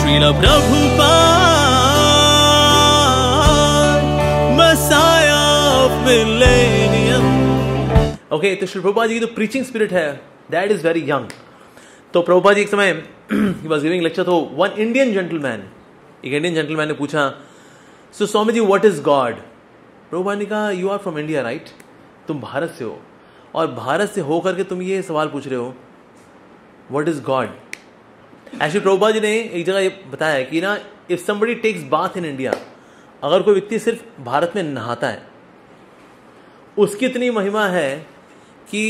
Srila Prabhupada, Messiah of Millennium. Okay, तो श्री प्रभुपाद जी की जो प्रीचिंग स्पिरिट है, दैट इज वेरी यंग. तो प्रभुपाद जी एक समय ही वॉज गिविंग लेक्चर, तो वन इंडियन जेंटलमैन, एक इंडियन जेंटलमैन ने पूछा, so Swami ji what is God? Prabhupada ने कहा, you are from India right, तुम भारत से हो, और भारत से होकर के तुम ये सवाल पूछ रहे हो, what is God? Actually Prabhupada ji ने एक जगह ये बताया कि ना, if somebody takes bath in India, अगर कोई व्यक्ति सिर्फ भारत में नहाता है, उसकी इतनी महिमा है कि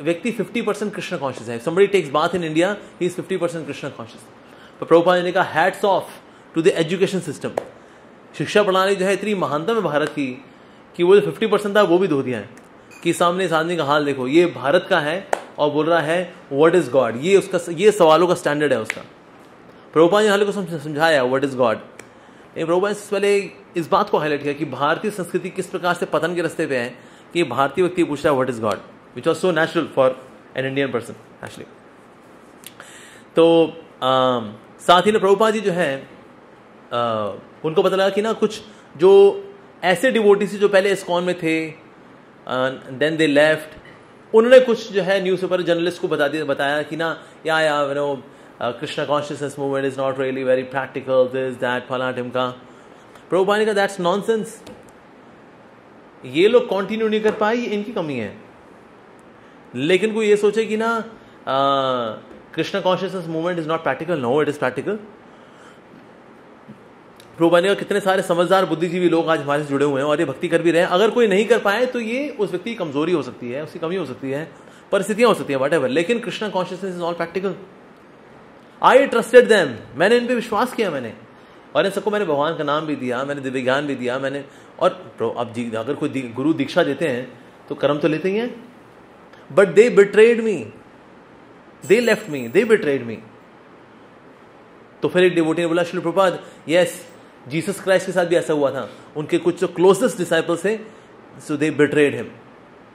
व्यक्ति 50% कृष्ण कॉन्शियस है. Somebody takes bath in India, he is 50% Krishna conscious. तो प्रभुपाद जी ने कहा, hats off to the education system. शिक्षा प्रणाली जो है इतनी महानतम है भारत की कि वो जो 50% था वो भी धो दिया है. कि सामने इस आदमी का हाल देखो, ये भारत का है और बोल रहा है व्हाट इज गॉड. ये उसका, ये सवालों का स्टैंडर्ड है उसका. प्रभुपाद ने हाल को समझाया व्हाट इज गॉड. प्रभुपाद ने पहले इस बात को हाईलाइट किया कि भारतीय संस्कृति किस प्रकार से पतन के रास्ते पे है, कि भारतीय व्यक्ति पूछ रहा है what is God, which was so natural for an Indian person actually. तो साथ ही में प्रभुपाद जी जो है उनको पता लगा कि ना, कुछ जो ऐसे डिवोटीज जो पहले इस्कॉन में थे, देन दे लेफ्ट, उन्होंने कुछ जो है न्यूज़पेपर जर्नलिस्ट को बताया कि ना, या you know Krishna consciousness movement is not really very practical, this that फला टिमका. प्रभुपाद ने कहा, दैट्स नॉनसेंस. ये लोग कंटिन्यू नहीं कर पाए, ये इनकी कमी है. लेकिन कोई ये सोचे कि ना Krishna consciousness movement is not practical, no it is practical. Prabhupada ने कहा, कितने सारे समझदार बुद्धिजीवी लोग आज हमारे से जुड़े हुए हैं और ये भक्ति कर भी रहे हैं. अगर कोई नहीं कर पाए तो ये उस व्यक्ति की कमजोरी हो सकती है, उसकी कमी हो सकती है, परिस्थितियां हो सकती है, व्हाटएवर. लेकिन Krishna consciousness is all practical. I trusted them, मैंने इन पे विश्वास किया मैंने, और इन सबको मैंने भगवान का नाम भी दिया, मैंने दिव्य ज्ञान भी दिया मैंने. और अब अगर कोई गुरु दीक्षा देते हैं तो कर्म तो लेते ही हैं. But they betrayed me, they left me, they betrayed me. तो फिर एक डिवोटी ने बोला, Shri Prabhupada, yes, Jesus Christ के साथ भी ऐसा हुआ था. उनके कुछ जो क्लोजेस्ट डिसाइपल्स थे, सो दे बिट्रेड हिम.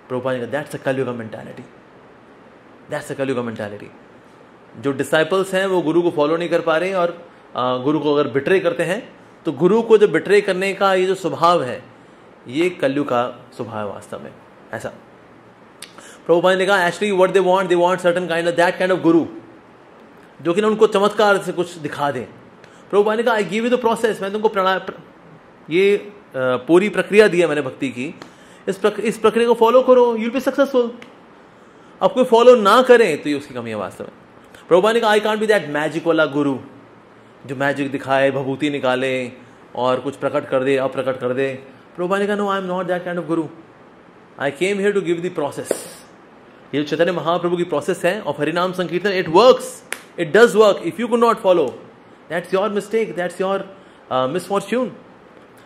प्रभुपाद ने कहा, दैट्स अ कलयुग मेंटालिटी, दैट्स अ कलयुग मेंटालिटी. जो डिसाइपल्स हैं वो गुरु को फॉलो नहीं कर पा रहे, और गुरु को अगर बिट्रे करते हैं, तो गुरु को जो बिट्रे करने का ये जो स्वभाव है, ये कलयुग का स्वभाव है वास्तव में. ऐसा प्रभुपाद ने कहा, actually what they want certain kind of that kind of गुरु, जो कि ना उनको चमत्कार से कुछ दिखा दे. प्रभुपाद ने कहा, I give you the process, मैं तुमको ये पूरी प्रक्रिया दी है मैंने भक्ति की, इस प्रक्रिया को फॉलो करो, यू विल बी सक्सेसफुल. अब कोई फॉलो ना करे तो ये उसकी कमी है वास्तव में. प्रभुपाद ने कहा, I can't be that magic वाला गुरु जो मैजिक दिखाए, भभूति निकाले और कुछ प्रकट कर दे, अप्रकट कर दे. प्रभुपाद ने कहा, no, I am not that kind of guru. I came here to give the process. ये चैतन्य महाप्रभु की प्रोसेस है ऑफ हरिनाम संकीर्तन, it works, it does work. If you could not follow, that's your mistake, that's your misfortune.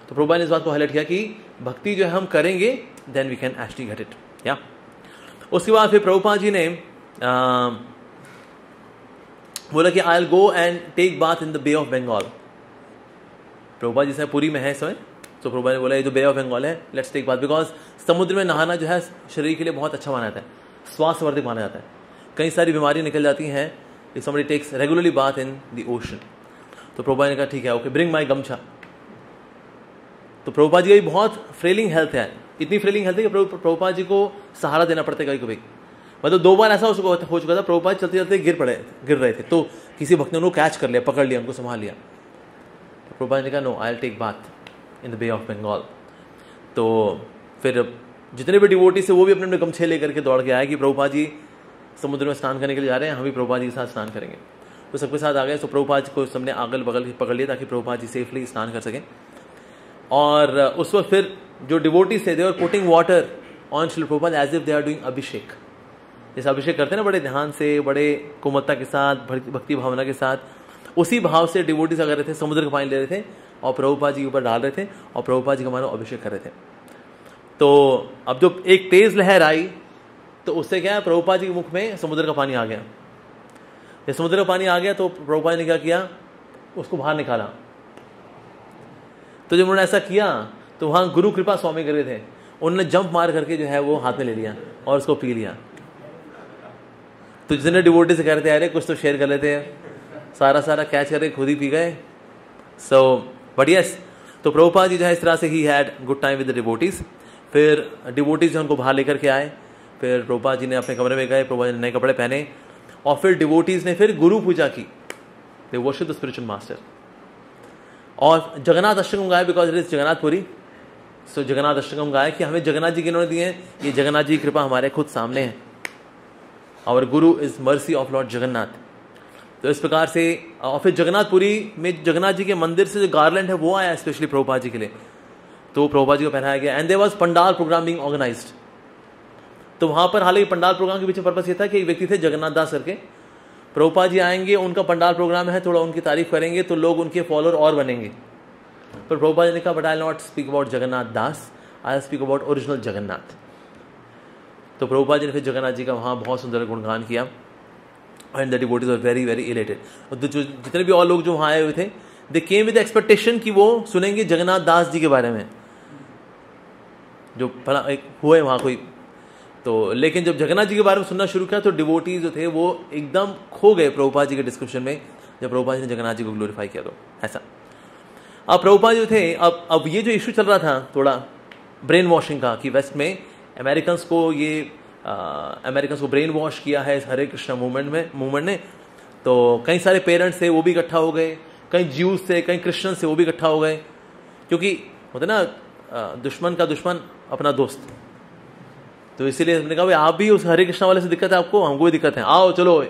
तो प्रभुपाद ने इस बात को हाईलाइट किया कि भक्ति जो है हम करेंगे, then we can actually get it. या उसके बाद फिर प्रभुपाद जी ने बोला कि I will go and take bath in the bay of Bengal. Prabhupada ji से पुरी में है इस समय, तो प्रभुपाद ने बोला, ये जो बे ऑफ बंगाल है, लेट्स टेक बाथ, बिकॉज समुद्र में नहाना जो है शरीर के लिए बहुत अच्छा माना जाता है, स्वास्थ्यवर्धक माना जाता है. कई सारी बीमारियां निकल जाती हैं if somebody takes regularly bath in the ocean. तो प्रभुपाद ने कहा, ठीक है, ओके, ब्रिंग माई गमछा. तो प्रभुपाद जी की बहुत फ्रेलिंग हेल्थ है, इतनी फ्रेलिंग हेल्थ है कि प्रभुपाद जी को सहारा देना पड़ता है कभी. मतलब 2 बार ऐसा हो चुका था, प्रभुपाद चलते चलते गिर रहे थे, तो किसी भक्त ने उनको कैच कर लिया, पकड़ लिया, उनको संभाल लिया. तो प्रभुपाद ने कहा, no, I will take bath in the bay of Bengal. तो फिर जितने भी डिवोटी से वो भी अपने अपने गमछे लेकर के दौड़ के आए कि प्रभुपाद जी समुद्र में स्नान करने के लिए जा रहे हैं, हम भी प्रभुपाद जी के साथ स्नान करेंगे. तो सबके साथ आ गए. तो प्रभुपाद को सबने अगल बगल पकड़ लिया ताकि प्रभुपाद जी सेफली स्नान कर सकें. और उस वक्त फिर जो डिवोटीज थे, they are putting water on Shri Prabhupada as if they are doing abhishek. जैसे अभिषेक करते हैं ना, बड़े ध्यान से, बड़े कोमलता के साथ, भक्ति भावना के साथ, उसी भाव से डिवोटीज अगर रहे थे, समुद्र का पानी ले रहे थे और प्रभुपाद जी के ऊपर डाल रहे थे और प्रभुपाद जी का मानो अभिषेक कर रहे थे. तो अब जो एक तेज लहर आई, तो उससे क्या है, प्रभुपाद जी के मुख में समुद्र का पानी आ गया. जब समुद्र का पानी आ गया तो प्रभुपाद ने क्या किया, उसको बाहर निकाला. तो जब उन्होंने ऐसा किया तो वहां गुरु कृपा स्वामी कर रहे थे, उन्होंने जंप मार करके जो है वो हाथ में ले लिया और उसको पी लिया. तो जितने डिवोटी से कह रहे थे, अरे कुछ तो शेयर कर लेते हैं, सारा कैच करके खुद ही पी गए। सो बट यस, तो प्रभुपाद जी जो है इस तरह से he had good time with the devotees. फिर डिवोटीज जो उनको बाहर लेकर के आए, फिर प्रभुपाद जी ने अपने कमरे में गए, प्रभुपाद जी ने नए कपड़े पहने और फिर डिवोटीज ने फिर गुरु पूजा की। They worship the spiritual master. और जगन्नाथ अष्टकम गाया बिकॉज इट इज जगन्नाथपुरी। सो जगन्नाथ अष्टकम गाया कि हमें जगन्नाथ जी किन्होंने दिए हैं, ये जगन्नाथ जी की कृपा हमारे खुद सामने है। Our Guru is mercy of Lord Jagannath. तो इस प्रकार से और फिर जगन्नाथपुरी में जगन्नाथ जी के मंदिर से जो गार्लैंड है वो आया स्पेशली प्रभुपाद जी के लिए, तो प्रभुपाद जी को पहनाया गया। And there was pandal program being organised. तो वहां पर हालांकि पंडाल प्रोग्राम के पीछे पर्पस ये था कि एक व्यक्ति थे जगन्नाथ दास करके, प्रभुपाद जी आएंगे, उनका पंडाल प्रोग्राम है, थोड़ा उनकी तारीफ करेंगे तो लोग उनके फॉलोअर और बनेंगे। पर प्रभुपाद जी ने कहा but I will not speak about Jagannath Das, I will speak about original Jagannath. तो प्रभुपाद जी ने फिर जगन्नाथ जी का वहाँ बहुत सुंदर गुणगान किया and the devotees were very very elated. और जो जितने भी और लोग जो वहाँ आए हुए थे, दे केम विद एक्सपेक्टेशन कि वो सुनेंगे जगन्नाथ दास जी के बारे में, जो भला एक हुए वहाँ कोई। तो लेकिन जब जगन्नाथ जी के बारे में सुनना शुरू किया तो डिवोटीज जो थे वो एकदम खो गए प्रभुपाद जी के डिस्क्रिप्शन में, जब प्रभुपाद जी ने जगन्नाथ जी को ग्लोरीफाई किया। तो ऐसा अब प्रभुपाद जो थे, अब ये जो इशू चल रहा था थोड़ा ब्रेन वॉशिंग का, कि वेस्ट में अमेरिकन्स को ब्रेन वॉश किया है इस हरे कृष्णा मूवमेंट ने। तो कई सारे पेरेंट्स थे वो भी इकट्ठा हो गए, कई ज्यूज थे, कई क्रिश्चियन थे वो भी इकट्ठा हो गए, क्योंकि होता ना दुश्मन का दुश्मन अपना दोस्त। तो इसीलिए हमने कहा भाई आप भी उस हरे कृष्णा वाले से दिक्कत है आपको, हमको भी दिक्कत है, आओ चलो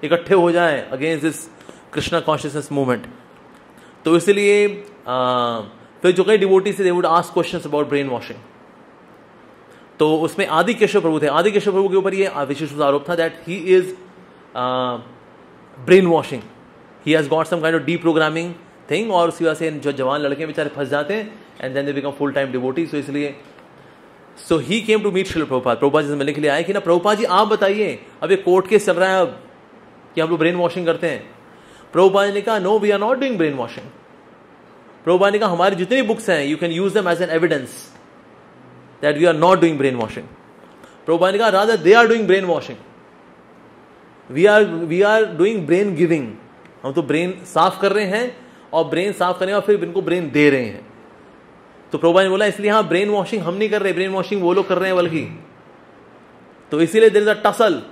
इकट्ठे हो जाएं against this Krishna consciousness movement. तो इसलिए फिर जो कई डिवोटी से दे would ask questions about brain washing. तो उसमें आदि केशव प्रभु थे, आदि केशव प्रभु के ऊपर ये विशेष आरोप था that he is brain washing, he has got some kind of deprogramming thing. और उसी वजह से जो जवान लड़के बेचारे फंस जाते हैं and then they become full time devotee. So इसलिए so he came to meet Shrila Prabhupada. Prabhupada ji से मिलने के लिए आए कि ना प्रभुपाद जी आप बताइए, अब ये कोर्ट केस चल रहा है अब कि हम लोग ब्रेन वॉशिंग करते हैं। प्रभुपाद जी ने कहा no we are not doing brain washing. Prabhupada ने कहा हमारी जितनी बुक्स हैं you can use them as an evidence that we are not doing brain washing. Prabhupada ने कहा rather they are doing brain washing, we are doing brain giving. हम तो brain साफ कर रहे हैं और ब्रेन साफ करने और फिर इनको ब्रेन दे रहे हैं। तो प्रभुपाद ने बोला इसलिए हाँ ब्रेन वॉशिंग हम नहीं कर रहे, ब्रेन वॉशिंग वो लोग कर रहे हैं बल्कि। तो इसीलिए देयर इज अ टसल।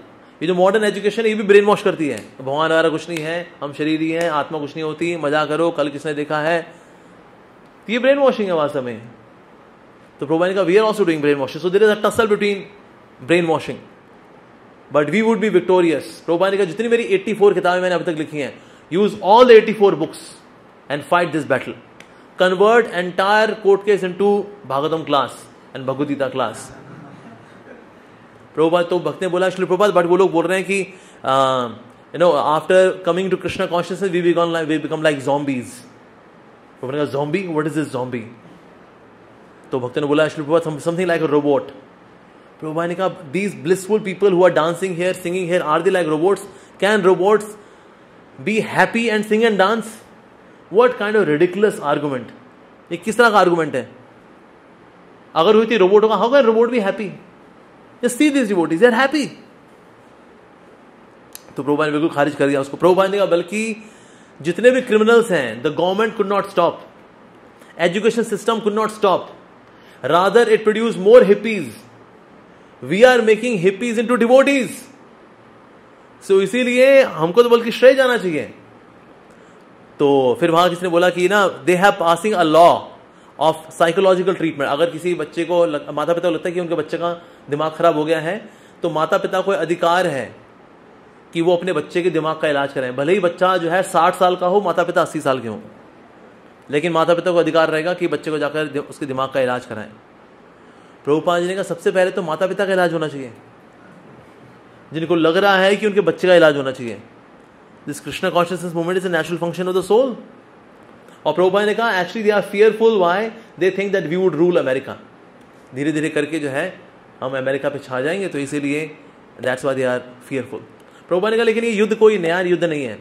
ये जो मॉडर्न एजुकेशन है ये भी ब्रेन वॉश करती है, भगवान वगैरह कुछ नहीं है, हम शरीर ही हैं, आत्मा कुछ नहीं होती, मजा करो, कल किसने देखा है, ये ब्रेन वॉशिंग है वास्तव में। तो प्रभुपाद ने कहा we are also doing brain washing, so there is a tussle between brain washing but we would be victorious. Prabhupada ने कहा जितनी मेरी 84 किताबें मैंने अभी तक लिखी हैं, use all the 84 books and fight this battle, convert entire court case into Bhagavatam class and Bhagavad Gita class. Prabhupada तो भक्त ने बोला श्री प्रभुपाद बट वो लोग बोल रहे हैं कि after coming to Krishna consciousness we become like zombies. Prabhupada ने कहा zombie, what is this zombie? तो भक्त ने बोला Shri Prabhupada something like a robot. Prabhupada ने कहा these blissful people who are dancing here, singing here, are they like robots? Can robots be happy and sing and dance? What kind of ridiculous argument, ये किस तरह का आर्गुमेंट है? अगर हुई थी रोबोट होगा, how can robot be happy? Just see these devotees, they are happy. तो प्रभुपाद ने बिल्कुल खारिज कर दिया उसको। प्रभुपाद ने कहा बल्कि जितने भी क्रिमिनल्स हैं, the government could not stop, education system could not stop, rather it produce more hippies, we are making hippies into devotees. So इसीलिए हमको तो बल्कि श्रेय जाना चाहिए। तो फिर वहां किसने बोला कि ना they have passing a law of psychological treatment. अगर किसी बच्चे को माता पिता को लगता है कि उनके बच्चे का दिमाग खराब हो गया है तो माता पिता को अधिकार है कि वो अपने बच्चे के दिमाग का इलाज करें। भले ही बच्चा जो है 60 साल का हो, माता पिता 80 साल के हों, लेकिन माता पिता को अधिकार रहेगा कि बच्चे को जाकर उसके दिमाग का इलाज कराएं। प्रभुपाद जी ने कहा सबसे पहले तो माता पिता का इलाज होना चाहिए, जिनको लग रहा है कि उनके बच्चे का इलाज होना चाहिए। This Krishna consciousness movement is a natural function of the soul. और प्रभुपाद ने कहा actually they are fearful, why? They think that we would rule America. धीरे धीरे करके जो है हम अमेरिका पे छा जाएंगे, तो इसीलिए that's why they are fearful. Prabhupada ने कहा लेकिन ये युद्ध कोई नया युद्ध नहीं है,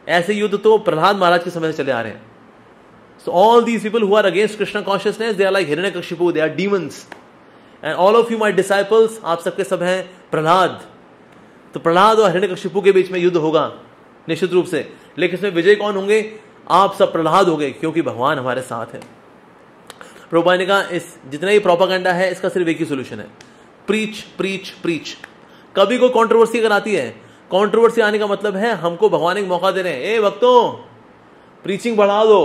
ऐसे युद्ध तो प्रहलाद महाराज के समय से चले आ रहे हैं। So all these people who are against Krishna consciousness, they are like Hiranyakashipu, they are demons and all of you my disciples, आप सबके सब हैं प्रहलाद। तो प्रहलाद और हिरण्यकशिपु के बीच में युद्ध होगा निश्चित रूप से, लेकिन इसमें विजय कौन होंगे? आप सब प्रहलाद हो गए, क्योंकि भगवान हमारे साथ है। प्रभुपाद ने कहा इस जितना ही प्रोपागेंडा है इसका सिर्फ एक ही सोल्यूशन है, प्रीच प्रीच प्रीच। कभी कोई कंट्रोवर्सी अगर आती है, कंट्रोवर्सी आने का मतलब है हमको भगवान एक मौका दे रहे हैं, ए भक्तों प्रीचिंग बढ़ा दो।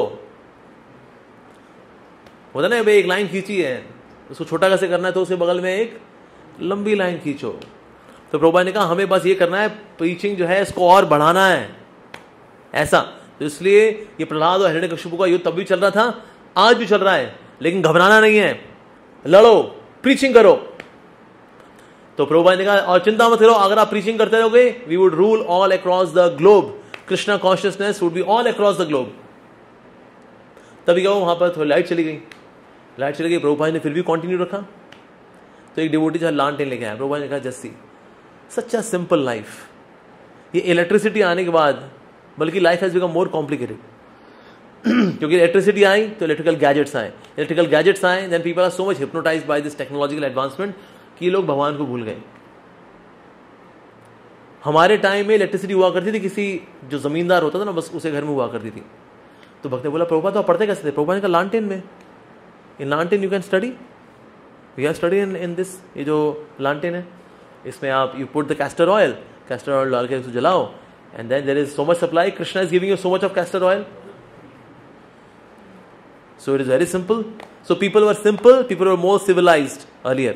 होता ना भाई, एक लाइन खींची है, उसको छोटा कैसे करना है, तो उसके बगल में एक लंबी लाइन खींचो। तो प्रभुपाद ने कहा हमें बस ये करना है, प्रीचिंग जो है इसको और बढ़ाना है ऐसा। तो इसलिए ये प्रहलाद और हिरण्यकशिपु का युद्ध तब भी चल रहा था, आज भी चल रहा है, लेकिन घबराना नहीं है, लड़ो, प्रीचिंग करो। तो प्रभुपाद ने कहा और चिंता मत करो, अगर आप प्रीचिंग करते रहोगे, we would rule all across the globe, Krishna consciousness would be all across the globe. तभी क्या वहां पर थोड़ी लाइट चली गई, लाइट चली गई, प्रभुपाद ने फिर भी कंटिन्यू रखा। तो एक डिवोटी जो लालटेन लेके आया, प्रभुपाद ने कहा just such a simple life. ये इलेक्ट्रिसिटी आने के बाद बल्कि life has become more complicated, क्योंकि इलेक्ट्रिसिटी आई तो इलेक्ट्रिकल गैजेट्स आए, इलेक्ट्रिकल गैजेट्स आए, then people are so much hypnotised by this technological advancement कि लोग भगवान को भूल गए। हमारे टाइम में इलेक्ट्रिसिटी हुआ करती थी, किसी जो जमींदार होता था ना बस उसे घर में हुआ करती थी। तो भक्त ने बोला प्रभुपाद तो आप पढ़ते कैसे थे? प्रभुपाद ने कहा लालटेन में, इन लालटेन you can study, we are study in this. ये जो लालटेन है इसमें आप you put the castor oil डाल के उसको जलाओ, and then there is so much supply, Krishna is giving you so much of castor oil, so it is very simple. So people were simple, people were more civilized earlier.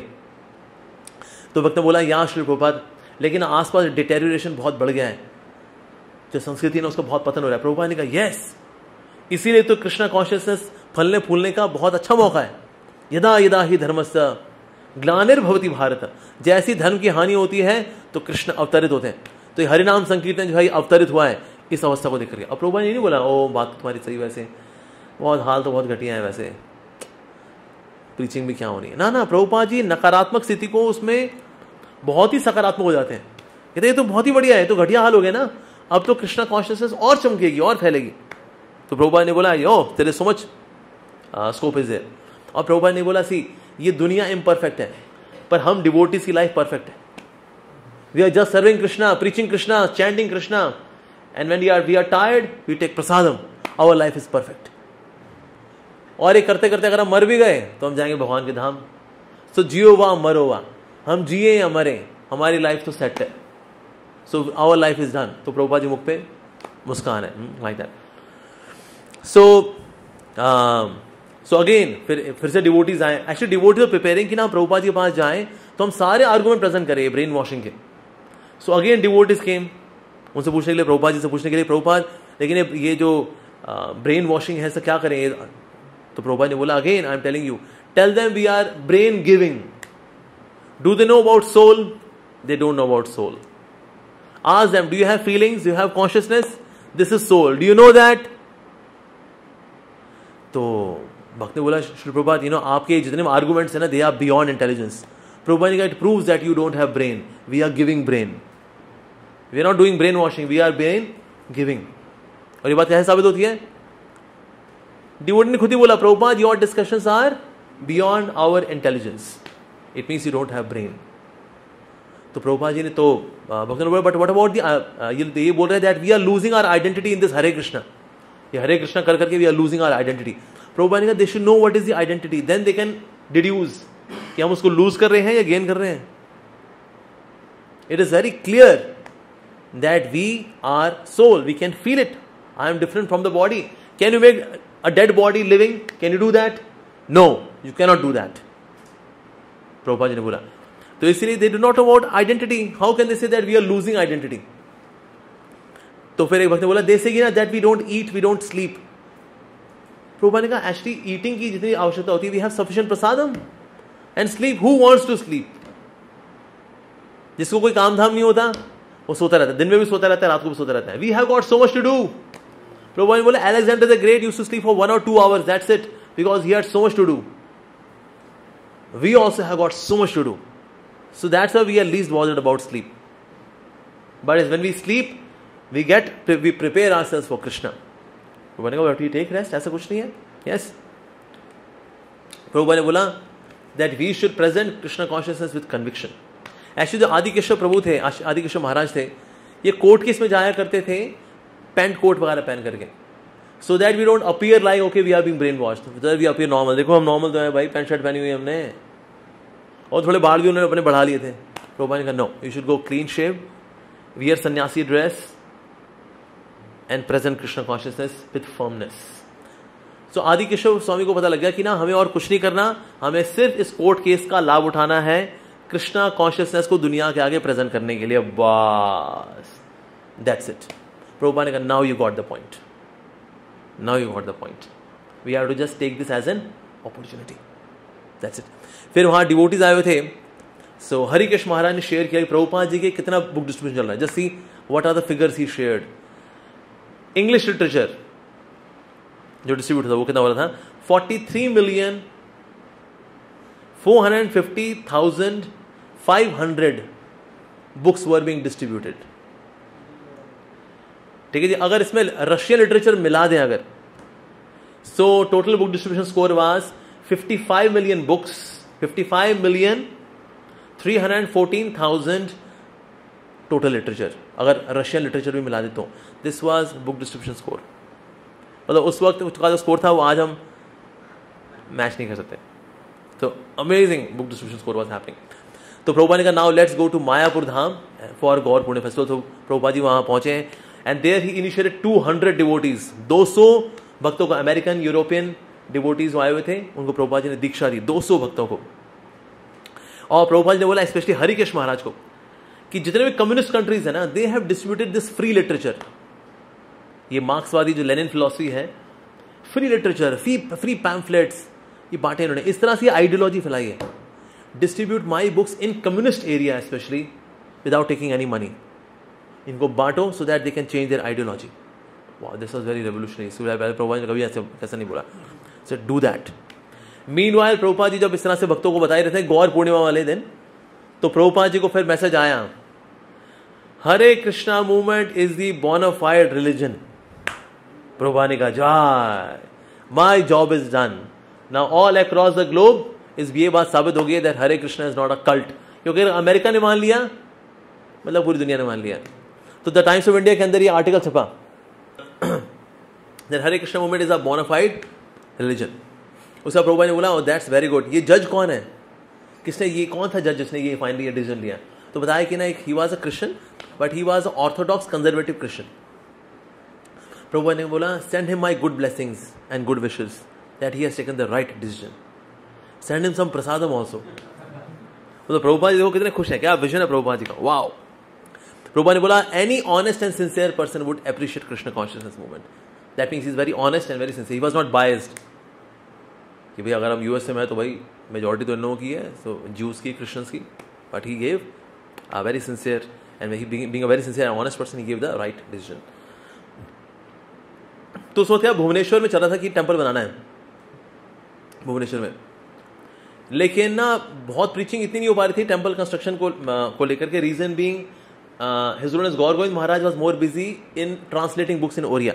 तो भक्त ने बोला यहाँ श्री प्रभुपाद, लेकिन आसपास डिटेरियोरेशन बहुत बढ़ गया है, जो संस्कृति है उसका बहुत पतन हो रहा है। प्रभुपाद ने कहा यस, इसीलिए तो कृष्णा कॉन्शियसनेस फलने फूलने का बहुत अच्छा मौका है। यदा यदा ही धर्मस्य ग्लानिर्भवति भारत, जैसी धर्म की हानि होती है तो कृष्ण अवतरित होते हैं। तो हरिनाम संकीर्तन जो है अवतरित हुआ है इस अवस्था को देख करके। अब प्रभुपाद ने नहीं बोला ओ बात तुम्हारी सही, वैसे बहुत हाल तो बहुत घटिया है, वैसे प्रीचिंग भी क्या होनी है। ना प्रभुपाद जी नकारात्मक स्थिति को उसमें बहुत ही सकारात्मक हो जाते हैं, कहते ये तो बहुत ही बढ़िया है, तो घटिया हाल हो गया ना, अब तो कृष्णा कॉन्शियसनेस और चमकेगी और फैलेगी। तो प्रभुपाद ने बोला यो तेरे so much scope is there. और प्रभुपाद ने बोला सी ये दुनिया इम्परफेक्ट है, पर हम डिवोटीज की लाइफ परफेक्ट है। We are just serving Krishna, preaching Krishna, chanting Krishna, and when we are tired, we take prasadam. Our life is perfect. और ये करते करते अगर हम मर भी गए तो हम जाएंगे भगवान के धाम। So जियो वा मरो वा, हम जिए या मरे हमारी लाइफ तो सेट है। So our life is done. तो प्रभुपाद जी मुख पे मुस्कान है, like that. So again फिर से डिवोटीज आए। एक्चुअली डिवोटीज प्रिपेयरिंग कि ना प्रभुपाद जी के पास जाएं तो हम सारे आर्गुमेंट प्रेजेंट करें ब्रेन वॉशिंग के। सो अगेन डिवोटीज केम, उनसे पूछने के लिए, प्रभुपाद जी से पूछने के लिए, प्रभुपाद लेकिन ये जो ब्रेन वॉशिंग है सर क्या करें? तो प्रभुपाद ने बोला again I am telling you, tell them we are brain giving. Do they know about soul? They don't know about soul. Ask them do you have feelings, do you have consciousness? This is soul, do you know that? तो भक्त ने बोला Shri Prabhupada you know आपके जितने arguments है ना they are beyond intelligence. Prabhupada ने कहा it proves that you don't have brain, we are giving brain, we are not doing brain washing, we are brain giving. और ये बात कैसे साबित होती है? डिवोटी ने खुद ही बोला Prabhupada your discussions are beyond our intelligence, it means you don't have brain. तो प्रभुपाद जी ने तो भक्त ने बोला बट व्हाट अबाउट ये बोल रहे हैं that we are losing our identity in this Hare Krishna, ये हरे कृष्णा कर करके we are losing our identity. Prabhupada ने कहा they should know what is the identity, then they can deduce कि हम उसको लूज कर रहे हैं या गेन कर रहे हैं। It is very clear that we are soul, we can feel it, I am different from the body. Can you make a dead body living? Can you do that? No, you can not do that, Prabhupada ji ने बोला। तो इसलिए they do not know about identity, how can they say that we are losing identity? तो फिर एक भक्त ने बोला दे से ना that we don't eat, we don't sleep. Prabhupada ने कहा एक्चुअली ईटिंग की जितनी आवश्यकता होती है we have sufficient prasadam and sleep, who wants to sleep? जिसको कोई काम धाम नहीं होता वो सोता रहता है, दिन में भी सोता रहता है, रात को भी सोता रहता है। We have got so much to do. Prabhupada ने बोला Alexander the great used to sleep for 1 or 2 hours, that's it, because he had so much to do. We also have got so much to do, so that's why we are least bothered about sleep. But when we sleep we prepare ourselves for Krishna. Prabhupada ने कहा we take rest, ऐसा कुछ नहीं है। Yes, Prabhupada ने बोला that we should present Krishna consciousness with conviction. Actually जो आदि केशव प्रभु थे, आदि केशव महाराज थे, ये कोर्ट केस में जाया करते थे पैंट कोट वगैरह पहन करके, so that we don't appear like okay we are being brain washed, that we appear normal, देखो हम नॉर्मल तो है भाई, पैंट शर्ट पहनी हुई है हमने, और थोड़े बाल भी उन्होंने अपने बढ़ा लिए थे। प्रभुपाद ने कहा no, you should go clean shave, wear sannyasi dress and present Krishna consciousness with firmness. So Adi Keshava स्वामी को पता लग गया कि ना हमें और कुछ नहीं करना, हमें सिर्फ इस कोर्ट केस का लाभ उठाना है कृष्णा कॉन्शियसनेस को दुनिया के आगे प्रेजेंट करने के लिए, बस दैट्स इट। प्रभुपाद ने कहा now you got the point, now you got the point, we have to just take this as an opportunity, that's it. फिर वहां डिवोटीज आए हुए थे, सो हरिकृष्ण महाराज ने शेयर किया प्रभुपाद जी के कितना बुक डिस्ट्रीब्यूशन चल रहा है, just see what are the figures he shared. English literature जो डिस्ट्रीब्यूट था वो कितना हो रहा था, 43,450,500 बुक्स वर बीइंग डिस्ट्रीब्यूटेड। ठीक है जी, अगर इसमें रशियन लिटरेचर मिला दें अगर, so total book distribution score was 55 million books, 55,314,000 total literature, अगर रशियन लिटरेचर भी मिला दे तो this was book distribution score. मतलब उस वक्त का जो स्कोर था वो आज हम मैच नहीं कर सकते। तो amazing book distribution score was happening. तो प्रभुपाद ने कहा now let's go to Mayapur Dham for Gaura Purnima festival. तो प्रभुपाद जी वहां पहुंचे हैं and there he initiated 200 devotees, 200 भक्तों को, अमेरिकन यूरोपियन डिवोटीज आए हुए थे, उनको प्रभुपाद जी ने दीक्षा दी 200 भक्तों को। और प्रभुपाद जी ने बोला स्पेशली हरिकृष्ण महाराज को कि जितने भी कम्युनिस्ट कंट्रीज है ना, they have distributed this free literature. ये मार्क्सवादी जो लेनिन फिलॉसफी है, फ्री लिटरेचर, फ्री पैम्फलेट्स ये बांटे इन्होंने, इस तरह से आइडियोलॉजी फैलाई है। Distribute my books in communist area specially without taking any money, इनको बांटो so that they can change their ideology. वाह, this was very revolutionary. Prabhupada ने कभी ऐसा नहीं बोला, so do that. Meanwhile Prabhupada ji जब इस तरह से भक्तों को बता रहे थे गौर पूर्णिमा वाले दिन, तो प्रभुपाद जी को फिर मैसेज आया, Hare Krishna movement is the bona fide religion. Prabhupada ने कहा jai, my job is done now all across the globe. इस ये बात साबित हो गई that Hare Krishna is not a cult, क्योंकि अमेरिका ने मान लिया मतलब पूरी दुनिया ने मान लिया। तो द टाइम्स ऑफ इंडिया के अंदर ये आर्टिकल छपा that Hare Krishna movement is a bona fide religion. उसका प्रभुपाद ने बोला दैट्स वेरी गुड। ये जज कौन है, किसने, ये कौन था जज जिसने ये फाइनली ये डिसीजन लिया? तो बताया कि ना एक ही was a Christian but he was orthodox conservative Christian. Prabhupada ने बोला send him my good blessings and good wishes that he has taken the right decision, send him some prasadam also. तो प्रभुपाद जी देखो कितने खुश है, क्या विजन है प्रभुपाद जी का, वाओ। प्रभुपाद ने बोला any honest and sincere person would appreciate Krishna consciousness movement, that means he is very honest and very sincere, he was not biased कि भाई अगर हम यूएस से में तो भाई मेजॉरिटी तो इन लोगों की है, सो ज्यूज की, क्रिश्चियंस की, but he gave a very sincere and he being a very sincere and honest person, he gave the right decision. तो उसमें क्या भुवनेश्वर में चल रहा था कि टेंपल बनाना है भुवनेश्वर में, लेकिन ना बहुत प्रीचिंग इतनी नहीं हो पा रही थी टेंपल कंस्ट्रक्शन को लेकर के। Reason being his holiness Gaura Govinda Maharaj was more busy in translating books in Oriya.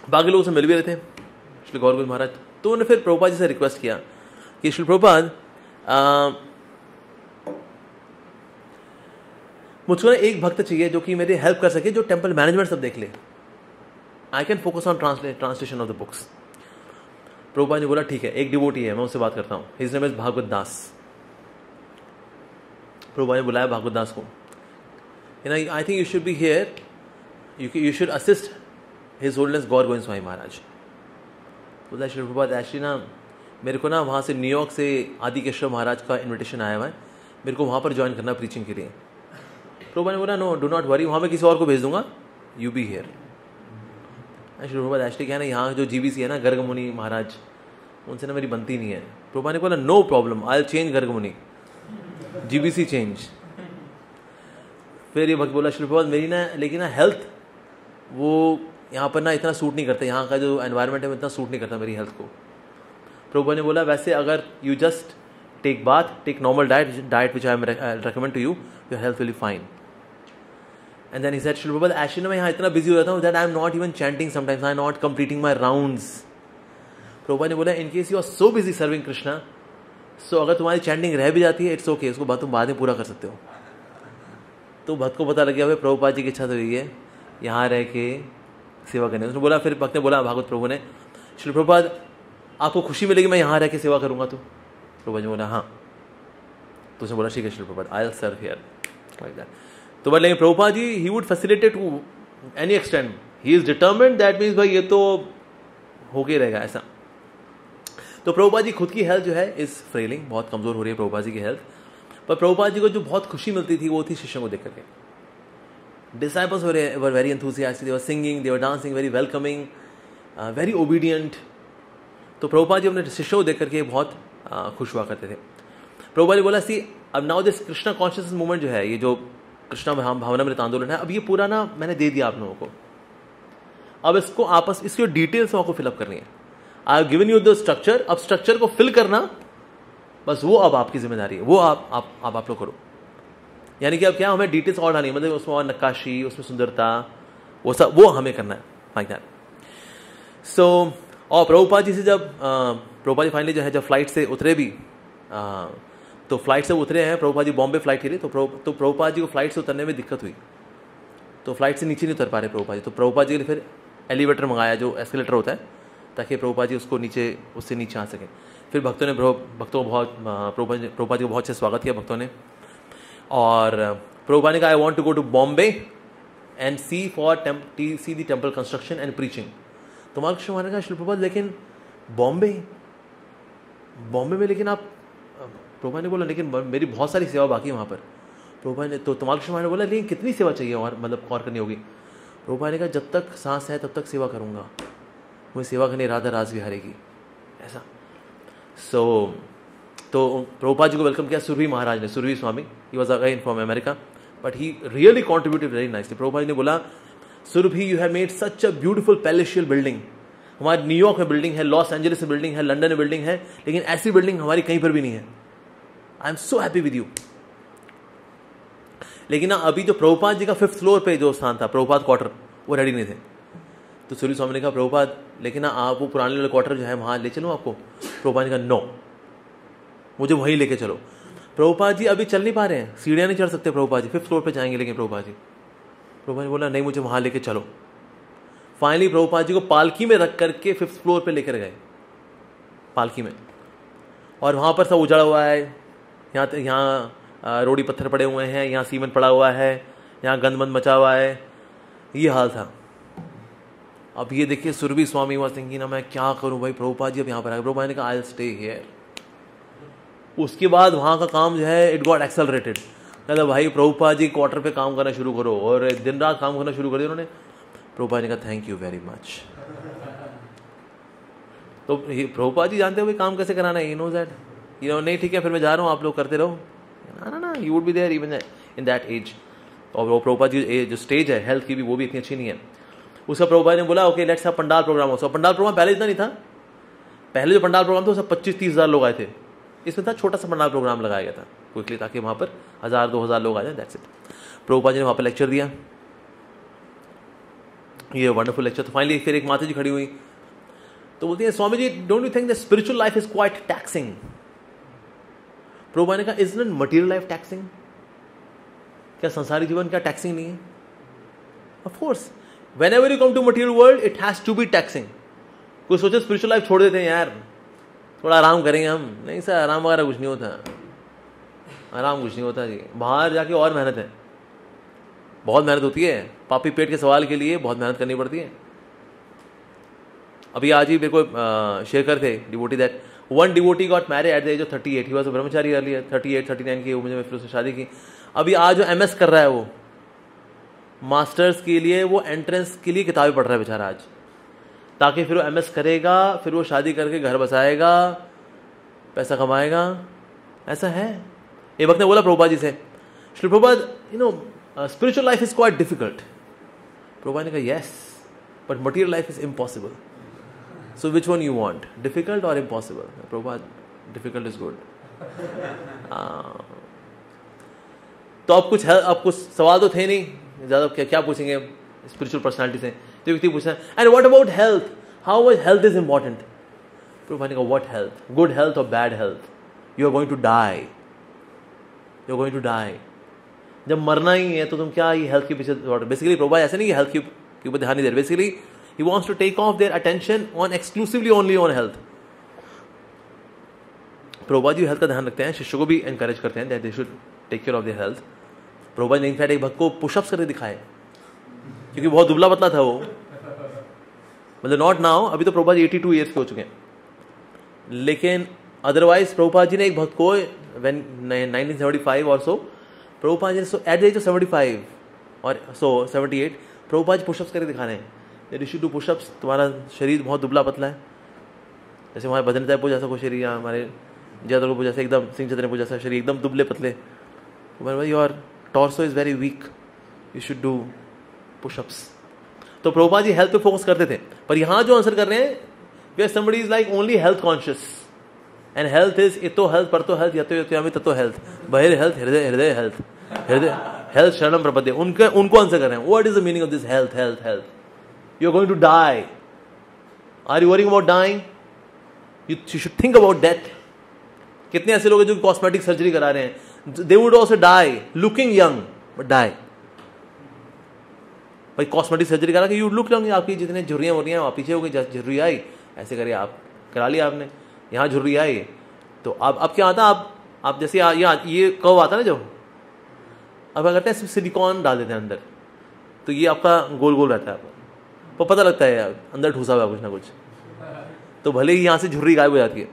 बाकी लोगों से मिल भी रहे थे श्री गौर गोविंद महाराज, तो उन्होंने फिर प्रभुपाद जी से रिक्वेस्ट किया कि श्री प्रभुपाद मुझको ना एक भक्त चाहिए जो कि मेरी हेल्प कर सके, जो टेंपल मैनेजमेंट सब देख ले, I can focus on translation of the books. Prabhupada ने बोला ठीक है, एक डिवोटी है, मैं उससे बात करता हूँ, his name is Bhagavat Das. Prabhupada ने बुलाया भागवत दास को, I think you should be here, you should assist his holiness Gaura Govinda Swami Maharaj. बोला श्री प्रभुपाद एक्चुअली ना मेरे को ना वहाँ से न्यूयॉर्क से आदि केशव महाराज का इन्विटेशन आया हुआ है, मेरे को वहाँ पर ज्वाइन करना प्रीचिंग के लिए। प्रभुपाद ने बोला नो डू नॉट वरी, वहाँ मैं किसी और को भेज दूंगा, you be here. Shri Prabhupada actually क्या है ना, यहाँ जो जीबीसी है ना गर्गमुनि महाराज, उनसे ना मेरी बनती नहीं है। प्रभुपाद ने बोला no problem, I will change Gargamuni, GBC change. फिर ये भक्त बोला श्री प्रभुपाद मेरी ना लेकिन ना हेल्थ वो यहाँ पर ना इतना सूट नहीं करता, यहाँ का जो एनवायरनमेंट है वो इतना सूट नहीं करता मेरी हेल्थ को। प्रभुपाद ने बोला वैसे अगर you just take bath, take normal diet which I am recommend to you, your health will be fine. And then he said, Shri Prabhupada, actually मैं यहाँ इतना बिजी हो जाता हूँ that I am not even chanting sometimes, I am not completing my rounds. Prabhupada ने बोला, in case you are so busy serving Krishna, so अगर तुम्हारी चैंटिंग रह भी जाती है, it's okay, उसको तुम बाद में पूरा कर सकते हो। तो भक्त को पता लग गया भाई प्रभुपाद जी की इच्छा तो यही है, यहाँ रह के सेवा करने। उसने बोला, फिर भक्त ने बोला भागवत प्रभु ने, श्री प्रभुपाद आपको खुशी मिलेगी मैं यहाँ रह के सेवा करूँगा? तो प्रभुपाद ने बोला हाँ। तो उसने बोला ठीक है Shri Prabhupada, I will serve here like that. तो बोले Prabhupada ji he would facilitate to any extend, he is determined, that means भाई ये तो होके रहेगा ऐसा। तो प्रभुपाद जी खुद की हेल्थ जो है इज फ्रेलिंग, बहुत कमजोर हो रही है प्रभुपाद जी की हेल्थ। पर प्रभुपाद जी को जो बहुत खुशी मिलती थी वो थी शिष्यों को देख करके। Disciples were very enthusiastic, they were singing, they were dancing, very welcoming, very obedient. तो प्रभुपाद जी अपने शिष्यों को देख करके बहुत खुश हुआ करते थे। प्रभुपाद जी बोला सी अब now this Krishna consciousness movement जो है, ये जो कृष्णा भावनामृत आंदोलन है, अब ये पूरा ना मैंने दे दिया आप लोगों को। अब इसको आपस इसकी डिटेल्स आपको फिलअप करनी है। I have given you the structure, अब स्ट्रक्चर को फिल करना बस वो अब आपकी जिम्मेदारी है, वो आप लोग करो। यानी कि अब क्या हमें डिटेल्स और डालनी है, मतलब उसमें और नक्काशी, उसमें सुंदरता, वो सब वो हमें करना है लाइक दैट। सो और प्रभुपाद जी से जब प्रभुपाद जी फाइनली जो है जब फ्लाइट से उतरे भी, तो फ्लाइट से उतरे हैं प्रभुपाद जी, बॉम्बे फ्लाइट के लिए। तो प्रभुपाद जी को फ्लाइट से उतरने में दिक्कत हुई, तो फ्लाइट से नीचे नहीं उतर पा रहे प्रभुपाद जी। तो प्रभुपाद जी ने फिर एलिवेटर मंगाया, जो एस्केलेटर होता है, ताकि प्रभुपाद जी उसको उससे नीचे आ सकें। फिर भक्तों ने प्रभुपाद जी को बहुत से स्वागत किया भक्तों ने। और प्रभुपाद ने कहा I want to go to Bombay and see the temple construction and preaching. तो महाराष्ट्र ने कहा श्री प्रभुपाद लेकिन बॉम्बे में, लेकिन आप, प्रभुपाद ने बोला लेकिन मेरी बहुत सारी सेवा बाकी है वहाँ पर। प्रभुपाद ने तो महाराष्ट्र ने बोला लेकिन कितनी सेवा चाहिए और मतलब और करनी होगी? प्रभुपाद ने कहा जब तक सांस है तब तक सेवा करूँगा, मुझे सेवा करनी राधा रास बिहारी की, ऐसा। तो प्रभुपाद जी को वेलकम किया सुरभि महाराज ने, Surabhi Swami, he was again from America, but he really contributed very nicely. Prabhupada ji ने बोला Surabhi you have made such a beautiful palatial building. हमारे न्यूयॉर्क में बिल्डिंग है, लॉस एंजलिस में बिल्डिंग है, लंदन में बिल्डिंग है, लेकिन ऐसी बिल्डिंग हमारी कहीं पर भी नहीं है। I am so happy with you. लेकिन ना अभी जो प्रभुपाद जी का 5th फ्लोर पे जो स्थान था, प्रभुपाद क्वार्टर, वो रेडी नहीं थे। तो सूर्य स्वामी ने कहा प्रभुपाद लेकिन ना आप वो पुराने वाले क्वार्टर जो है वहाँ ले चलो आपको। प्रभुपाद ने कहा नो, मुझे वहीं लेके चलो। प्रभुपाद जी अभी चल नहीं पा रहे हैं, सीढ़ियाँ नहीं चढ़ सकते प्रभुपाद जी, 5th फ्लोर पे जाएंगे, लेकिन प्रभुपाद ने बोला नहीं मुझे वहाँ लेके चलो। फाइनली प्रभुपाद जी को पालकी में रख करके 5th फ्लोर पे लेकर गए, पालकी में। और वहाँ पर सब उजड़ा हुआ है, यहाँ रोड़ी पत्थर पड़े हुए हैं, यहाँ सीमेंट पड़ा हुआ है, यहाँ गंदमंद मचा हुआ है, ये हाल था। अब ये देखिए सुरभि स्वामी वाज थिंकिंग ना मैं क्या करूं भाई, प्रभुपाद जी अब यहाँ पर आए। प्रभुपाद ने कहा आई विल स्टे हियर। उसके बाद वहाँ का काम जो है इट गॉट एक्सेलरेटेड। कहता भाई प्रभुपाद जी क्वार्टर पे काम करना शुरू करो, और दिन रात काम करना शुरू कर दिया उन्होंने। प्रभुपाद ने कहा थैंक यू वेरी मच। तो प्रभुपाद जी जानते हो भाई काम कैसे कराना है, ही नोज दैट, नहीं ठीक है फिर मैं जा रहा हूँ आप लोग करते रहो ना, you would be there even in that age. और वो प्रभुपाद जी जो स्टेज है हेल्थ की भी वो भी इतनी अच्छी नहीं है। उसका प्रभुपाद ने बोला okay let's have pandal program. हो पंडाल प्रोग्राम पहले इतना नहीं था, पहले जो पंडाल प्रोग्राम था उसमें 25-30 हज़ार लोग आए थे। इसमें था छोटा सा पंडाल प्रोग्राम लगाया गया था क्विकली, ताकि वहाँ पर 1000-2000 लोग आ जाए, दैट्स इट। प्रभुपाद जी ने वहाँ पर लेक्चर दिया, ये वंडरफुल लेक्चर। तो फाइनली फिर एक माता जी खड़ी हुई, तो बोलती है Swami ji don't you think the spiritual life is quite taxing? Prabhupada ने कहा इजंट मटीरियल लाइफ टैक्सिंग? क्या संसारी जीवन क्या टैक्सिंग नहीं है? Of course whenever you come to material world it has to be taxing। कोई सोचे स्पिरिचुअल लाइफ छोड़ देते हैं यार, थोड़ा आराम करेंगे हम, नहीं सर आराम वगैरह कुछ नहीं होता, आराम कुछ नहीं होता जी। बाहर जाके और मेहनत है, बहुत मेहनत होती है, पापी पेट के सवाल के लिए बहुत मेहनत करनी पड़ती है। अभी आज ही मेरे को शेयर करते devotee that one devotee got married at the age of 38। He was a brahmachari earlier, 38-39 की उम्र में फिर उसने शादी की। अभी आज जो MS कर रहा है वो मास्टर्स के लिए, वो एंट्रेंस के लिए किताबें पढ़ रहा है बेचारा आज, ताकि फिर वो MS करेगा, फिर वो शादी करके घर बसाएगा, पैसा कमाएगा। ऐसा है। एक वक्त ने बोला प्रभुपाद जी से, Shri Prabhupada spiritual life is quite difficult. Prabhupada ने कहा yes but material life is impossible, so which one you want, difficult और impossible? Prabhupada difficult is good. तो अब कुछ सवाल तो थे नहीं ज़्यादा, क्या पूछेंगे स्पिरिचुअल पर्सनालिटी से। तो व्यक्ति पूछा and what about health, how much health is important? Prabhupada ने कहा व्हाट हेल्थ, गुड हेल्थ और bad health? You are going to die, you are going to die. जब मरना ही है तो तुम क्या ये हेल्थ के पीछे? बेसिकली प्रभुपाद ऐसे नहीं कि हेल्थ के ऊपर ध्यान नहीं दे रहे, basically he wants to take off their attention on exclusively only on health. Prabhupada ji health का ध्यान रखते हैं, शिष्यों को भी एनकरेज करते हैं that they should take care of their health. Prabhupada ने इनफैक्ट एक भक्त को पुशअप्स करके दिखाए क्योंकि बहुत दुबला पतला था वो, मतलब नॉट नाउ, अभी तो प्रभुपाद 82 ईयर्स के हो चुके हैं, लेकिन अदरवाइज प्रभुपाद जी ने एक भक्त को 1975 और सो प्रभुपाद जी ने एट द एज ऑफ 75 और सो 78 प्रभुपाद जी पुशअप्स करके दिखा रहे हैं. यू शुड डू पुशअप्स, तुम्हारा शरीर बहुत दुबला पतला है, जैसे हमारे भजन साहब जैसा कोई शरीर, या हमारे जयदर को जैसे एकदम सिंह चंद्र जैसा शरीर एकदम दुबले पतले, your torso is very weak, you should do pushups. तो प्रभुपाद जी हेल्थ पे फोकस करते थे, पर यहां जो आंसर कर रहे हैं where somebody is like only health conscious and health is इतो हेल्थ परतो हेल्थ यतो यतो यामी ततो हेल्थ बहिर हेल्थ हृदय हृदय हेल्थ हृदय हेल्थ शरणम प्रपद्ये. उनको आंसर कर रहे हैं what is the meaning of this health health health. You are going to die, are you worrying about dying? You should think about death. कितने ऐसे लोग हैं जो कॉस्मेटिक सर्जरी करा रहे हैं, they would also die looking young but die. भाई cosmetic surgery करा कि यू लुक यंग, आपकी जितने झुर्रियां हो रही हैं आप पीछे हो गई, झुर्री आई ऐसे करिए, आप करा लिया आपने, यहाँ झुर्री आई तो अब क्या आता, आप जैसे ये कव आता ना जो, अब क्या करते हैं सिलिकॉन डाल देते हैं अंदर, तो ये आपका गोल गोल रहता है, आपको पता लगता है यार अंदर ठूसा हुआ कुछ ना कुछ, तो भले ही यहाँ से झुर्री गायब हो जाती है.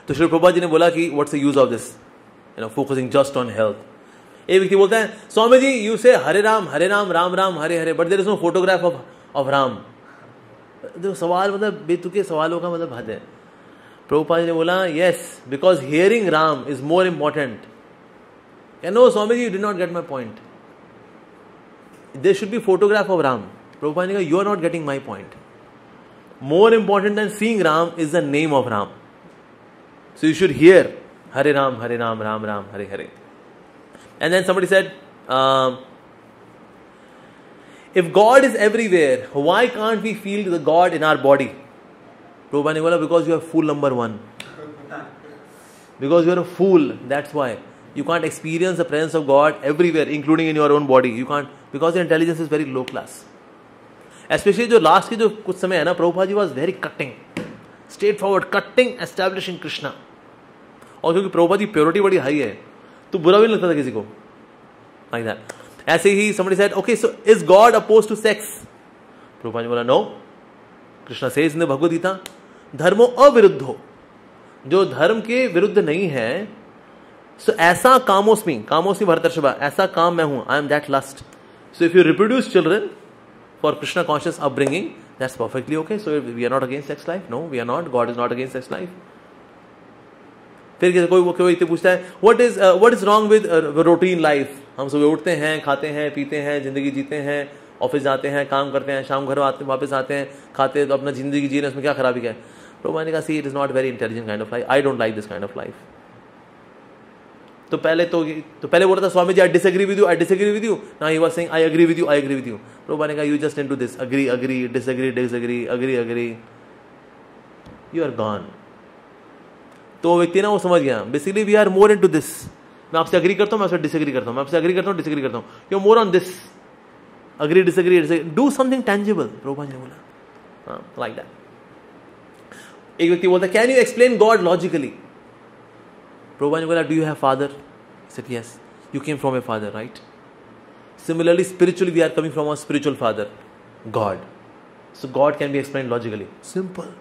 तो श्री प्रभुपाद जी ने बोला कि what's the use of this, focusing just on health. एक व्यक्ति बोलता है Swami ji you say Hare Ram Ram Ram Hare Hare but there is no photograph of Ram. जो सवाल मतलब बेतुके सवालों का मतलब हद है. प्रभुपाद जी ने बोला yes because hearing Ram is more important. No Swami ji you did not get my point, there should be photograph of Ram. Prabhupada ने कहा you are not getting my point. More important than seeing Ram is the name of Ram. So you should hear Hare Ram Ram Ram Hare Hare. And then somebody said, if God is everywhere, why can't we feel the God in our body? Prabhupada ne bola, because you are fool number one. Because you are a fool, that's why. You can't experience the presence of God everywhere, including in your own body. You can't, because your intelligence is very low class. Especially जो last के जो कुछ समय है ना, Prabhupada ji was very cutting, straightforward, cutting, establishing Krishna. और क्योंकि Prabhupada जी purity बड़ी हाई है, तो बुरा भी नहीं लगता था किसी को, like that. ऐसे ही somebody said, okay, so is God opposed to sex? Prabhupada ji बोला no. Krishna says in the Bhagavad Gita, धर्मो अविरुद्धो, जो धर्म के विरुद्ध नहीं है, so ऐसा कामोस्मि भरतर्षभा, ऐसा काम मैं हूं, I am that lust. So if you reproduce children for Krishna conscious upbringing, that's perfectly okay. So we are not against sex life. No, we are not. God is not against sex life. फिर कोई पूछता है what is wrong with routine life. हम सुबह उठते हैं, खाते हैं, पीते हैं, जिंदगी जीते हैं, ऑफिस जाते हैं, काम करते हैं, शाम घर वापस आते हैं, खाते हैं, तो अपना जिंदगी जी रहे हैं, उसमें क्या खराबी क्या है? प्रभुपाद ने कहा see it is not very intelligent kind of life, I don't like this kind of life. तो पहले बोला था Swami ji I disagree with you, now he was saying I agree with you. Prabhupada ने कहा you just into this agree disagree agree, you are gone. तो व्यक्ति ना वो समझ गया basically we are more into this. मैं आपसे अग्री करता हूं, मैं आपसे डिसएग्री करता हूं, मैं आपसे अग्री करता हूं, डिसएग्री करता हूं, you more on this agree disagree do something tangible. Prabhupada ने बोला लाइक दैट. एक व्यक्ति बोलता है can you explain God logically. Prabhupada ने बोला do you have father? Said yes. You came from a father right. Similarly spiritually we are coming from a spiritual father God. So God can be explain logically. Simple.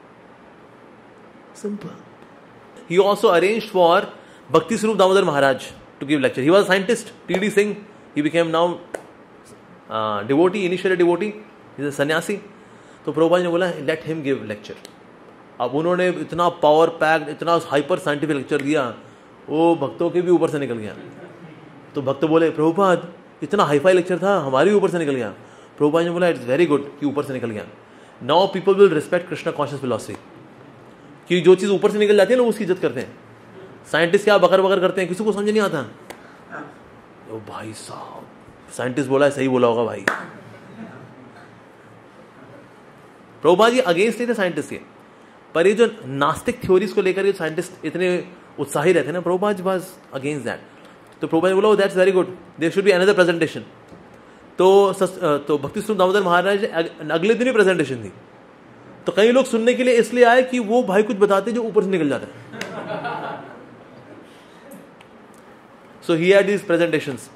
He also arranged for Bhakti Swarup Damodar Maharaj to give lecture. He was a scientist, T.D. Singh. He became now devotee, initially devotee. He is a sannyasi. तो प्रभुपाद ने बोला let him give lecture. अब उन्होंने इतना power packed, इतना hyper scientific lecture दिया, वो भक्तों के भी ऊपर से निकल गया. तो भक्त बोले प्रभुपाद इतना हाईफाई लेक्चर था, हमारे भी ऊपर से निकल गया. प्रभुपाद ने बोला इट्स वेरी गुड कि ऊपर से निकल गया. Now people will respect Krishna conscious philosophy. कि जो चीज ऊपर से निकल जाती है लोग उसकी इज्जत करते हैं. साइंटिस्ट क्या बकर बकर करते हैं, किसी को समझ नहीं आता. ओ भाई साहब साइंटिस्ट बोला है, सही बोला होगा भाई. प्रभुपाद जी अगेंस्ट नहीं थे साइंटिस्ट के, पर ये जो नास्तिक थ्योरीज को लेकर ये साइंटिस्ट इतने उत्साही रहते हैं ना, Prabhupada ji was against that. तो प्रभुपाद ने बोला that's very good, there should be another presentation. तो भक्ति स्वरूप दामोदर महाराज अगले दिन ही प्रेजेंटेशन थी। तो कई लोग सुनने के लिए इसलिए आए कि वो भाई कुछ बताते जो ऊपर से निकल जाता है। सो ही हैड दीस प्रेजेंटेशंस।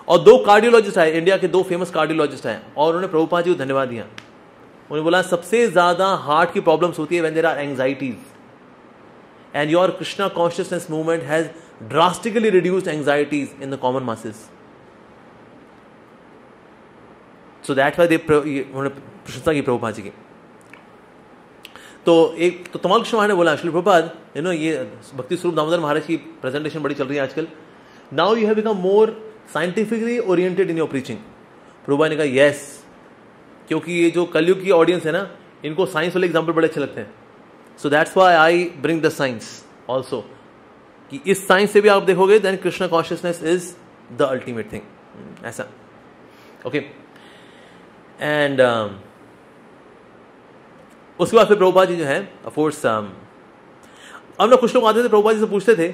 और 2 कार्डियोलॉजिस्ट आए, इंडिया के 2 फेमस कार्डियोलॉजिस्ट आए, और उन्होंने प्रभुपाद जी को धन्यवाद दिया। उन्होंने बोला सबसे ज्यादा हार्ट की प्रॉब्लम्स होती है when there are anxieties, and your Krishna consciousness movement has drastically reduced anxieties in the common masses. So that's why उन्होंने प्रशंसा की प्रभुपाद जी की। तो तमाल कृष्ण महाराज ने बोला श्री प्रभुपाद, ये भक्ति स्वरूप दामोदर महाराज की प्रेजेंटेशन बड़ी चल रही है आजकल, now you have become more scientifically oriented in your preaching. Prabhupada ने कहा यस, क्योंकि ये जो कलयुग की ऑडियंस है ना, इनको साइंस वाले एग्जाम्पल बड़े अच्छे लगते हैं। So that's why I bring the science also, कि इस साइंस से भी आप देखोगे then Krishna consciousness is the ultimate thing, ऐसा। ओके, एंड उसके बाद फिर प्रभुपाद जी जो है ऑफकोर्स, अब ना कुछ लोग आते थे प्रभुपाद जी से पूछते थे,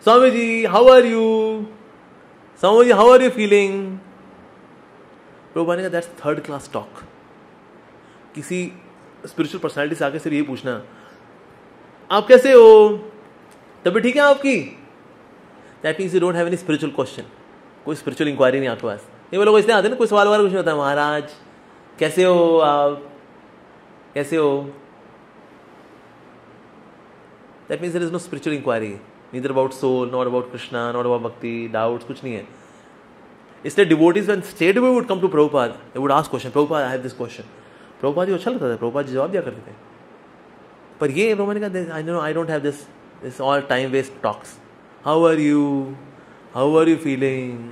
Swami ji how are you, Swami ji how are you feeling. Prabhupada ने कहा दैट्स थर्ड क्लास टॉक। किसी स्पिरिचुअल पर्सनैलिटी से आके सिर्फ यही पूछना आप कैसे हो, तबीयत ठीक है आपकी, that means you don't have any spiritual question, कोई स्पिरिचुअल इंक्वायरी नहीं आपके पास। ये वो लोग इसलिए आते हैं ना, कोई सवाल वाला कुछ नहीं होता, महाराज कैसे हो आप, कैसे हो, that means there is no spiritual inquiry, neither about soul, not about Krishna, not about bhakti, doubts कुछ नहीं है। इसलिए devotees when straight away would come to Prabhupada, they would ask question, Prabhupada I have this question. Prabhupada ji अच्छा लगता था, प्रभुपाद जी जवाब दिया करते थे। पर ये प्रभुपाद ने कहा I don't have this all time waste talks, how are you feeling.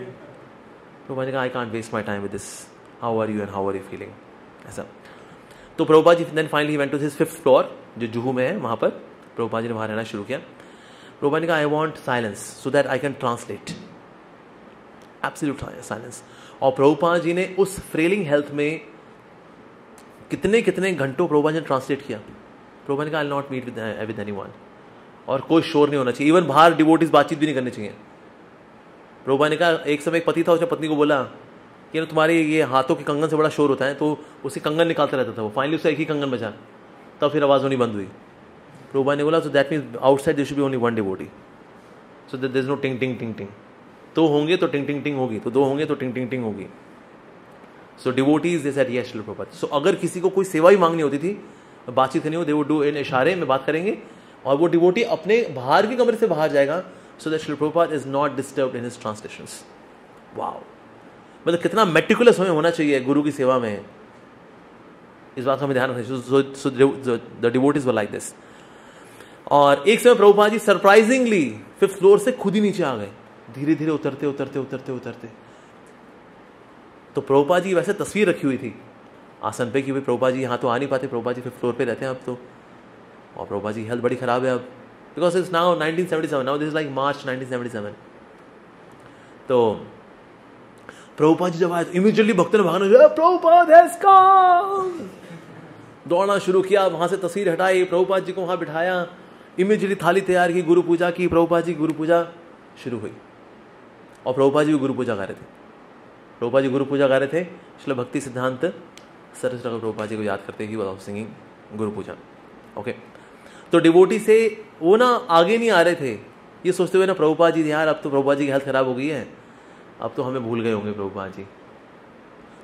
Prabhupada ने कहा I can't waste my time with this, how are you and how are you feeling, ऐसा। तो Prabhupada ji then finally went to his 5th floor जो जुहू में है, वहां पर प्रभुपाद जी ने वहां रहना शुरू किया। प्रभुपाद ने कहा I want silence so that I can translate, absolute silence. और प्रभुपाद जी ने उस फ्रेलिंग हेल्थ में कितने कितने घंटों प्रभुपाद जी ने ट्रांसलेट किया। प्रभुपाद ने कहा I will not meet with anyone, और कोई शोर नहीं होना चाहिए, इवन बाहर डिवोटीज बातचीत भी नहीं करनी चाहिए। प्रभुपाद ने कहा एक समय एक पति था, उसने पत्नी को बोला कि तुम्हारे ये हाथों के कंगन से बड़ा शोर होता है, तो उसे कंगन निकालता रहता था वो, फाइनली उससे एक ही कंगन बचा, तब फिर आवाज़ होनी बंद हुई। प्रभुपाद ने बोला so that means outside there should be only one devotee, so that there is no ting टिंग टिंग टिंग, तो होंगे तो टिंग टिंग टिंग होगी, तो 2 होंगे तो टिंग टिंग टिंग होगी। So devotees they said yes Prabhupada. So अगर किसी को कोई सेवा ही मांगनी होती थी, बातचीत करनी हो, दे वुड डू इन इशारे में बात करेंगे, और वो डिवोटी अपने बाहर के कमरे से बाहर जाएगा, so that Srila Prabhupada is not disturbed in his translations. Wow, मतलब कितना मेटिकुलस हमें होना चाहिए गुरु की सेवा में, इस बात का हमें ध्यान रखना चाहिए। So the devotees were like this. और एक समय Prabhupada ji surprisingly 5th floor से खुद ही नीचे आ गए, धीरे धीरे उतरते उतरते उतरते उतरते। तो प्रभुपाद जी वैसे तस्वीर रखी हुई थी आसन पे कि भाई प्रभुपाद जी यहाँ तो आ नहीं पाते, प्रभुपाद जी 5th फ्लोर पे रहते हैं अब तो, और प्रभुपाद जी हेल्थ बड़ी खराब है अब, because it's now 1977, now this is like March 1977। तो प्रभुपाद जी जब आए इमीडिएटली भक्तों ने भागना, प्रभुपाद हैज कम, दौड़ना शुरू किया, वहां से तस्वीर हटाई, प्रभुपाद जी को वहां बिठाया, इमीडिएटली थाली तैयार की, गुरु पूजा की, प्रभुपाद जी गुरु पूजा शुरू हुई। और प्रभुपाद जी भी गुरु पूजा गा रहे थे, प्रभुपाद जी गुरु पूजा गा रहे थे, इसलिए भक्ति सिद्धांत सरस्वती ठाकुर प्रभुपाद जी को याद करते he was singing Guru Puja. Okay, तो डिवोटी से वो ना आगे नहीं आ रहे थे, ये सोचते हुए ना प्रभुपाद जी यार अब तो प्रभुपाद जी की हेल्थ खराब हो गई है, अब तो हमें भूल गए होंगे प्रभुपाद जी।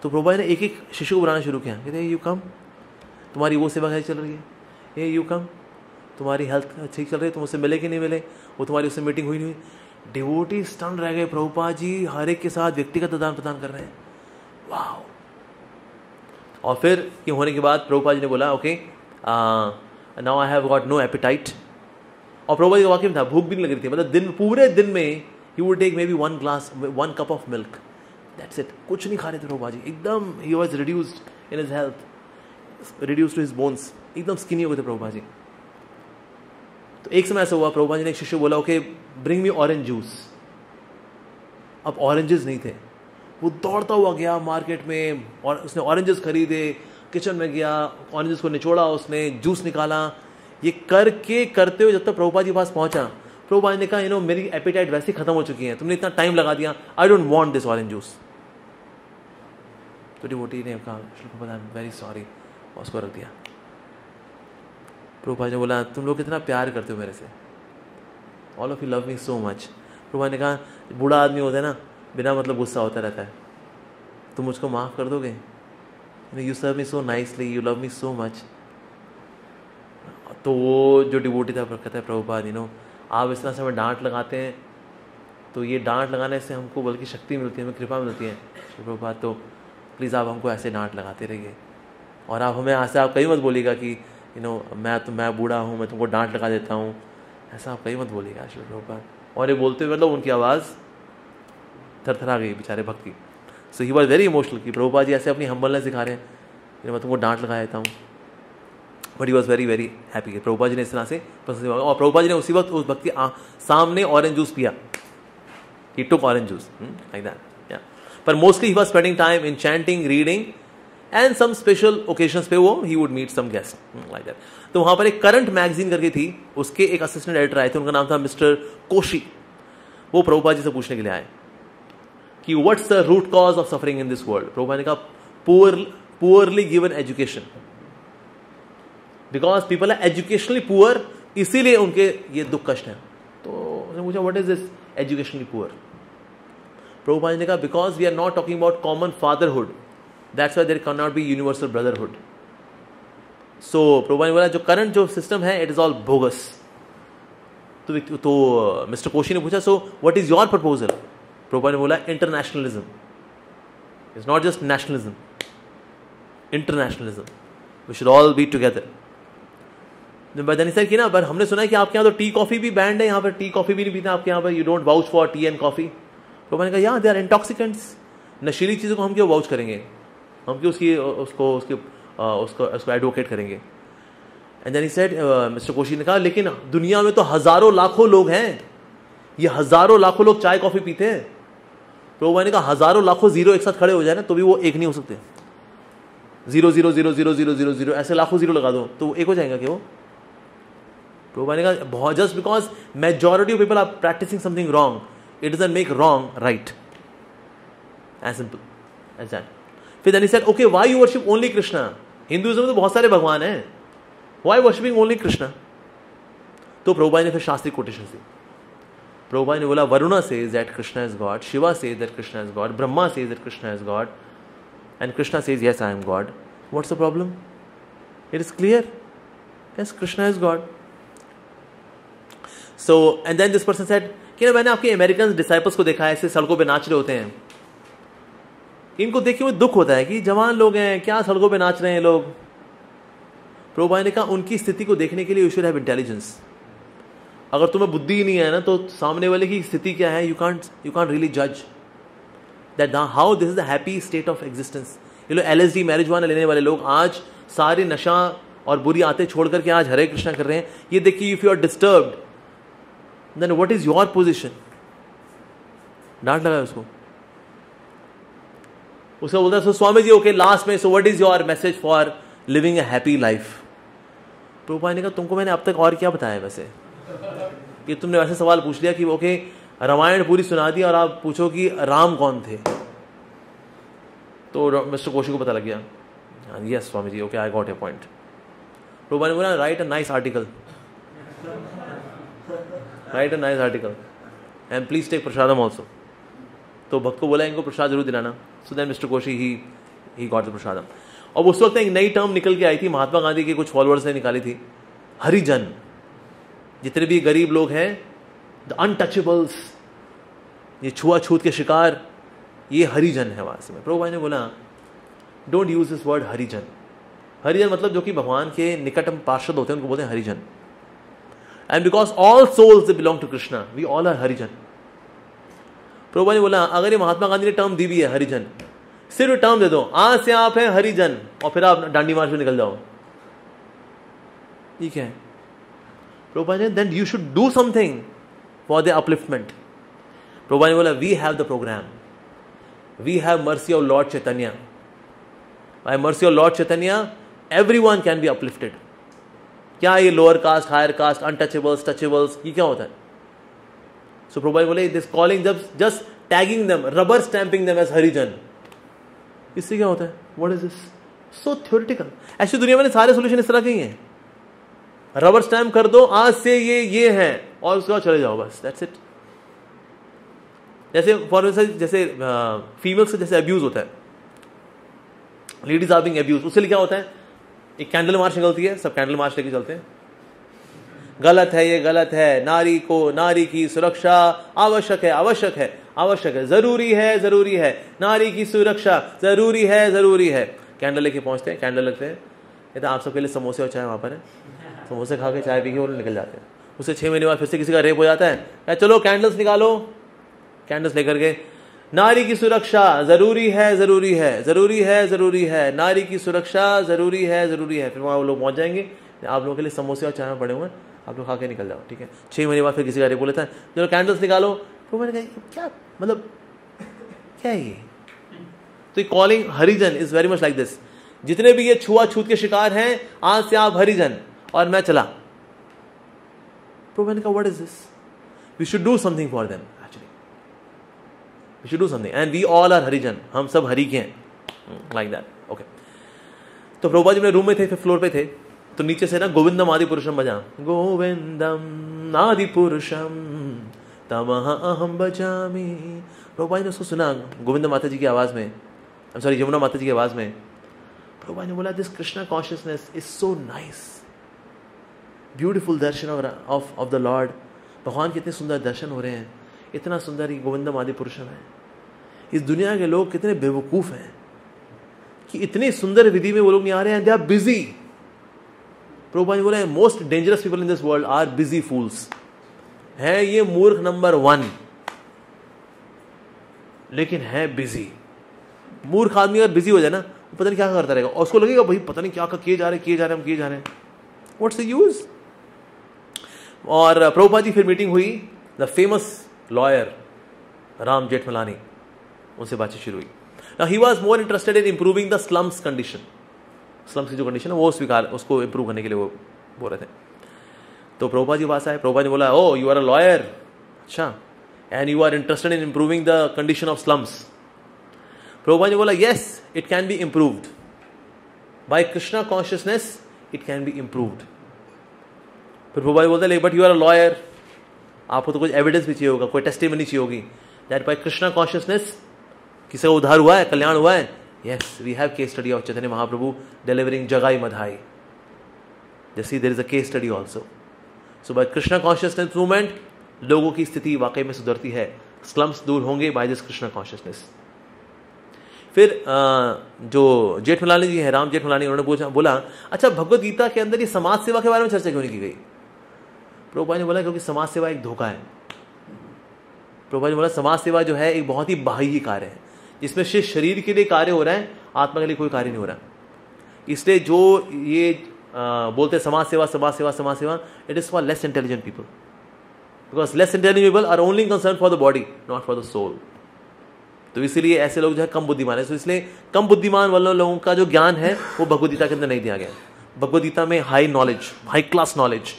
तो प्रभुपाद ने एक एक शिशु को बुलाना शुरू किया, कहते यू कम, तुम्हारी वो सेवा कैसी चल रही है, ये यू कम, तुम्हारी हेल्थ अच्छी चल रही है, तुम उससे मिले कि नहीं मिले, वो तुम्हारी उससे मीटिंग हुई नहीं हुई। डिवोटी स्टन रह गए, प्रभुपाद जी हर एक के साथ व्यक्तिगत आदान प्रदान कर रहे हैं, वाह। और फिर ये होने के बाद प्रभुपाद जी ने बोला okay now I have got no appetite. और प्रभुपाद जी का वाकई में था, भूख भी नहीं लग रही थी, मतलब पूरे दिन में he would take maybe 1 cup of milk, that's it, कुछ नहीं खा रहे थे प्रभुपाद जी, एकदम he was reduced in his health, reduced to his bones, एकदम स्किनी हो गए थे प्रभुपाद जी। तो एक समय ऐसा हुआ, प्रभुपाद जी ने एक शिष्य बोला okay bring me orange juice. अब ऑरेंजेस नहीं थे, वो दौड़ता हुआ गया मार्केट में और उसने ऑरेंजेस खरीदे, किचन में गया, ऑरेंजेस को निचोड़ा, उसने जूस निकाला, ये करते हुए जब तक प्रभुपाद जी के पास पहुंचा, प्रभुपाद ने कहा मेरी एपिटाइट वैसे ही खत्म हो चुकी है, तुमने इतना टाइम लगा दिया, I don't want this orange juice. तो डिवोटी ने कहा Prabhupada I am very sorry, और उसको रख दिया। प्रभुपाद ने बोला तुम लोग कितना प्यार करते हो मेरे से, all of you love me so much. Prabhupada ने कहा बूढ़ा आदमी होता है ना, बिना मतलब गुस्सा होता रहता है, तुम मुझको माफ़ कर दोगे? You serve me so nicely, you love me so much. तो वो जो डिवोटी था कहता है प्रभुपाद आप इस तरह से हमें डांट लगाते हैं, तो ये डांट लगाने से हमको बल्कि शक्ति मिलती है, हमें कृपा मिलती है। प्रभुपाद तो प्लीज़ आप हमको ऐसे डांट लगाते रहिए, और आप हमें ऐसे आप कहीं मत बोलिएगा कि मैं बूढ़ा हूँ, मैं तुमको डांट लगा देता हूँ, ऐसा आप कहीं मत बोलिएगा श्री प्रभुपाद। और ये बोलते हुए मतलब उनकी आवाज़ थरथरा गई बेचारे भक्त की। सो ही वॉज वेरी इमोशनल कि प्रभुपाद जी ऐसे अपनी हम्बलनेस दिखा रहे हैं, मैं तुमको डांट लगा देता हूँ। But he was very very happy कि प्रभुपाद जी ने इस तरह से पसंद, और प्रभुपाद जी ने उसी वक्त उस भक्त के सामने ऑरेंज जूस पिया। He took orange juice like that, yeah. पर mostly he was spending time in chanting, reading and some special occasions पे वो he would meet some guest like that. तो वहाँ पर एक करंट मैगजीन करके थी, उसके एक असिस्टेंट एडिटर आए थे, उनका नाम था मिस्टर कोशी। वो प्रभुपाद जी से पूछने के लिए आए कि what's the root cause of suffering in this world. Prabhupada ने कहा poorly given education, because people are educationally poor, इसीलिए उनके ये दुख कष्ट है। तो उन्होंने पूछा what is this educationally poor. Prabhupada ने कहा because we are not talking about common fatherhood, that's why there can not be universal brotherhood. So Prabhupada ने बोला जो करंट जो सिस्टम है इट इज ऑल बोगस। तो मिस्टर कोशी ने पूछा so what is your proposal. Prabhupada ने बोला internationalism, it's not just nationalism, internationalism, we should all be together. बदनी सर की ना, पर हमने सुना है कि आपके यहाँ तो टी कॉफी भी बैंड है, यहाँ पर टी कॉफी भी नहीं पीते आपके यहाँ पर, you don't vouch for T and coffee. तो मैंने कहा या दे आर इंटॉक्सिकेंट्स, नशीली चीज़ों को हम क्यों वाउच करेंगे, हम क्यों उसको एडवोकेट करेंगे। And then he said, mister Koshy ने कहा लेकिन दुनिया में तो हजारों लाखों लोग हैं, ये हजारों लाखों लोग चाय कॉफी पीते हैं। तो मैंने कहा हजारों लाखों जीरो एक साथ खड़े हो जाए ना तो भी वो एक नहीं हो सकते, 0 ऐसे लाखों जीरो लगा दो तो एक हो जाएगा क्या वो। तो मैंने कहा बहुत, just because majority of people are practicing something wrong, it doesn't make wrong right, as simple as that. फिर then he said okay why you worship only Krishna, Hinduism में तो बहुत सारे भगवान हैं, व्हाई वर्शिपिंग ओनली कृष्णा। तो प्रभुपाद ने फिर शास्त्रीय कोटेशन दी। प्रभुपाद ने बोला Varuna says that Krishna is God, Shiva says that Krishna is God, Brahma says that Krishna is God, and Krishna says yes I am God. What's the problem, it is clear, yes Krishna is God. So and then this person said कि मैंने आपके American disciples को देखा है, ऐसे सड़कों पे नाच रहे होते हैं, इनको देख के मुझे दुख होता है कि जवान लोग हैं क्या सड़कों पे नाच रहे हैं लोग। प्रभुपाद ने कहा उनकी स्थिति को देखने के लिए यू शुड हैव इंटेलिजेंस। अगर तुम्हें बुद्धि ही नहीं है ना तो सामने वाले की स्थिति क्या है, यू कांट रियली जज that how this is the happy state of existence. ये लोग LSD मैरिजुआना लेने वाले लोग आज सारे नशा और बुरी आदतें छोड़ करके आज हरे कृष्णा कर रहे हैं। ये देखिए if you are disturbed then what is your position. डांट लगा उसको बोलता है स्वामी जी ओके लास्ट में, सो what is your message for living A happy life. Prabhupada ने कहा तुमको मैंने अब तक और क्या बताया, वैसे ये तुमने वैसे सवाल पूछ लिया कि ओके रामायण पूरी सुना दी और आप पूछो कि राम कौन थे। तो मिस्टर कोशी को पता लग गया, yes Swami ji okay I got a point. Prabhupada ने बोला write a nice article, write a nice article and please take prasadam also. तो भक्त को बोला इनको प्रसाद जरूर दिलाना। So then mister Koshy he got the prasadam. और उस वक्त एक नई टर्म निकल के आई थी, महात्मा गांधी के कुछ फॉलोअर्स ने निकाली थी, हरिजन। जितने भी गरीब लोग हैं, द अनटचेबल्स, ये छुआछूत के शिकार, ये हरिजन है वास्तव में। प्रभुपाद ने बोला डोंट यूज दिस वर्ड हरिजन। हरिजन मतलब जो कि भगवान के निकटम पार्षद होते हैं उनको बोलते हैं Harijan. And because all souls they belong to Krishna, we all are Harijan. Prabhupada ने बोला अगर ये महात्मा गांधी ने टर्म दी भी है हरिजन, सिर्फ टर्म दे दो, आज से आप हैं हरिजन और फिर आप डांडी मार्च में निकल जाओ, ठीक है। प्रभुपाद ने then you should do something for the upliftment. Prabhupada ने बोला we have the program, we have mercy of lord Chaitanya, by mercy of lord Chaitanya everyone can be uplifted. क्या ये lower caste, higher caste, untouchables, touchables, ये क्या होता है? So Prabhupada बोले this calling just tagging them, rubber stamping them as Harijan, इससे क्या होता है? What is this? So theoretical. ऐसी दुनिया में सारे सोल्यूशन इस तरह के ही हैं, रबर स्टैम्प कर दो, आज से ये है और उसके बाद चले जाओ, बस दैट्स इट। जैसे फॉर जैसे फीमेल्स से जैसे अब्यूज होता है, लेडीज आर बीइंग अब्यूज, उससे क्या होता है? एक कैंडल मार्च निकलती है, सब कैंडल मार्च लेके चलते हैं, गलत है, ये गलत है, नारी की सुरक्षा आवश्यक है, आवश्यक है, आवश्यक है, जरूरी है, नारी की सुरक्षा जरूरी है। कैंडल लेके पहुंचते हैं, कैंडल लगते हैं, कहते आप सबके लिए समोसे और चाय वहां पर है, समोसे खा के चाय पी के वो निकल जाते हैं। उससे 6 महीने बाद फिर से किसी का रेप हो जाता है, चलो कैंडल्स निकालो, कैंडल्स लेकर के, नारी की सुरक्षा जरूरी है, नारी की सुरक्षा जरूरी है। फिर वहां वो लोग पहुंच जाएंगे, आप लोगों के लिए समोसे और चाय में पड़े हुए हैं, आप लोग खा के निकल जाओ, ठीक है। 6 महीने बाद फिर किसी का रेप हो लेता है, चलो कैंडल्स निकालो। तो मैंने कहा क्या मतलब क्या है ये? तो calling Harijan is very much like this. जितने भी ये छुआछूत के शिकार हैं, आज से आप हरिजन और मैं चला। तो मैंने कहा what is this? We should do something for them, actually we should do something, and we all are Harijan, हम सब हरि के हैं, लाइक दैट। ओके, तो प्रभुपाद जी मेरे रूम में थे, 5th फ्लोर पे थे, तो नीचे से ना गोविंदम आदि पुरुषम बजा, गोविंदम आदि पुरुषम तमह अहम बजामी। प्रभुपाद ने उसको सुना गोविंद माता जी की आवाज में, सॉरी यमुना माता जी की आवाज में। प्रभुपाद ने बोला this Krishna consciousness is so nice, beautiful Darshan of the Lord. भगवान के इतने सुंदर दर्शन हो रहे हैं, इतना सुंदर ये गोविंदम आदि पुरुषम है। इस दुनिया के लोग कितने बेवकूफ हैं कि इतने सुंदर विधि में वो लोग नहीं आ रहे हैं, दे आर बिजी। प्रभुपाद ने बोला most dangerous people in this world are busy fools, है ये मूर्ख नंबर 1, लेकिन है बिजी। मूर्ख आदमी अगर बिजी हो जाए ना, वो पता नहीं क्या करता रहेगा, और उसको लगेगा भाई पता नहीं क्या किए जा रहे हैं, व्हाट्स द यूज। और प्रभुपाद जी फिर मीटिंग हुई, the famous lawyer Ram Jethmalani, उनसे बातचीत शुरू हुई। Now he was more interested in improving the slums condition, slums की जो कंडीशन है वो उसको इंप्रूव करने के लिए वो बोल रहे थे। तो प्रभुपाद जी पास आए, प्रभुपाद जी बोला oh you are a lawyer, अच्छा, and you are interested in improving the condition of slums. Prabhupada ji बोला yes it can be improved by Krishna consciousness, it can be improved. फिर प्रभुपाद जी बोलते but you are a lawyer, आपको तो कुछ evidence भी चाहिए होगा, कोई टेस्टिमनी चाहिए होगी दैट बाय कृष्णा कॉन्शियसनेस किसी का उद्धार हुआ है, कल्याण हुआ है। Yes we have case study of Chaitanya Mahaprabhu delivering Jagai Madhai, जैसे there is a case study also. So by Krishna consciousness movement लोगों की स्थिति वाकई में सुधरती है, स्लम्स दूर होंगे बाय दिस कृष्णा कॉन्शियसनेस। फिर जो जेठमलानी जी हैं, राम जेठमलानी, उन्होंने बोला अच्छा भगवद गीता के अंदर ये समाज सेवा के बारे में चर्चा क्यों नहीं की गई? प्रभुपाद ने बोला क्योंकि समाज सेवा एक धोखा है। प्रभुपाद ने बोला समाज सेवा जो है एक बहुत ही बाह्य कार्य है, जिसमें सिर्फ शरीर के लिए कार्य हो रहा है, आत्मा के लिए कोई कार्य नहीं हो रहा। इसलिए जो ये बोलते समाज सेवा, it is for less intelligent people, because less intelligent people are only concern for the body not for the soul. तो इसीलिए ऐसे लोग जो है कम बुद्धिमान है, तो इसलिए कम बुद्धिमान वाले लोगों का जो ज्ञान है वो भगवद गीता के अंदर नहीं दिया गया। भगवद गीता में high knowledge, high class knowledge,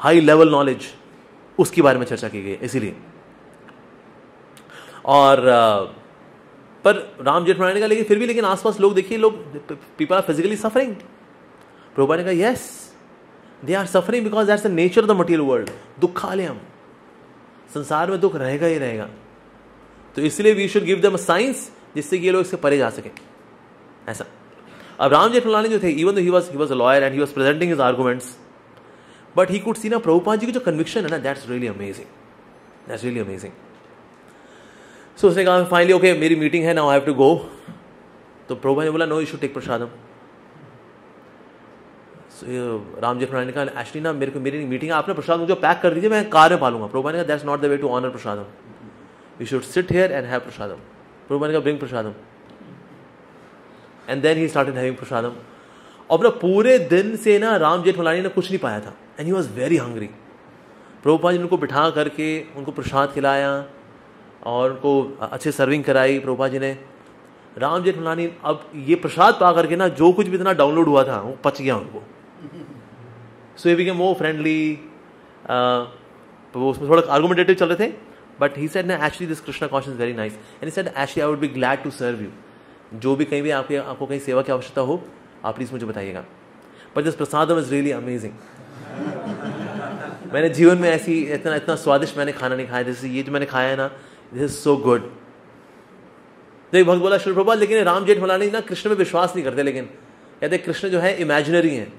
high level knowledge, उसके बारे में चर्चा की गई इसीलिए। और पर राम जेठमलानी का लेकिन फिर भी लेकिन आसपास लोग देखिए, लोग people are physically suffering. Prabhupada ने कहा yes they are suffering because that's the nature of the material world, दुखालयम, संसार में दुख रहेगा ही रहेगा। तो इसलिए we should give them science जिससे कि ये लोग इससे परे जा सके, ऐसा। अब राम जेठमलानी जो थे, even he was a lawyer and he was presenting his arguments, but he could see ना प्रभुपाद जी की जो कन्विक्शन है ना, दैट्स रियली अमेजिंग। सो उसने कहा फाइनली ओके मेरी मीटिंग है, now I have to go. तो प्रभुपाद ने बोला no you should take prasadam. Ram Jethmalani ने कहा एक्चुअली ना मेरी मीटिंग है, आपने प्रसाद मुझे पैक कर दीजिए, मैं कार में पालूंगा। प्रभुपाद ने कहा that's not the way to honour prasadam, you should sit here and have prasadam. Prabhupada ने कहा bring prasadam, and then he started having prasadam. और पूरे दिन से ना राम जेठमलानी ने कुछ नहीं पाया था, and he was very hungry. Prabhupada ji उनको बिठा करके उनको प्रसाद खिलाया और उनको अच्छे सर्विंग कराई प्रभुपाद जी ने। राम जेठमलानी अब ये प्रसाद पा करके ना जो कुछ भी इतना डाउनलोड हुआ था वो पच गया उनको। So he became more friendly, वो उसमें थोड़ा आर्गुमेंटेटिव चल रहे थे, बट ही सेड ना actually this Krishna conscious very nice and he said actually I would be glad to serve you, जो भी कहीं भी आपको कहीं सेवा की आवश्यकता हो आप प्लीज मुझे बताइएगा, but this prasadam is really amazing. मैंने जीवन में ऐसी इतना स्वादिष्ट मैंने खाना नहीं खाया, जैसे ये जो मैंने खाया है ना, दिस इज सो गुड। एक भक्त बोला श्री प्रभुपाद लेकिन राम जेठमलानी ना कृष्ण में विश्वास नहीं करते, लेकिन कहते कृष्ण जो है इमेजिनरी है।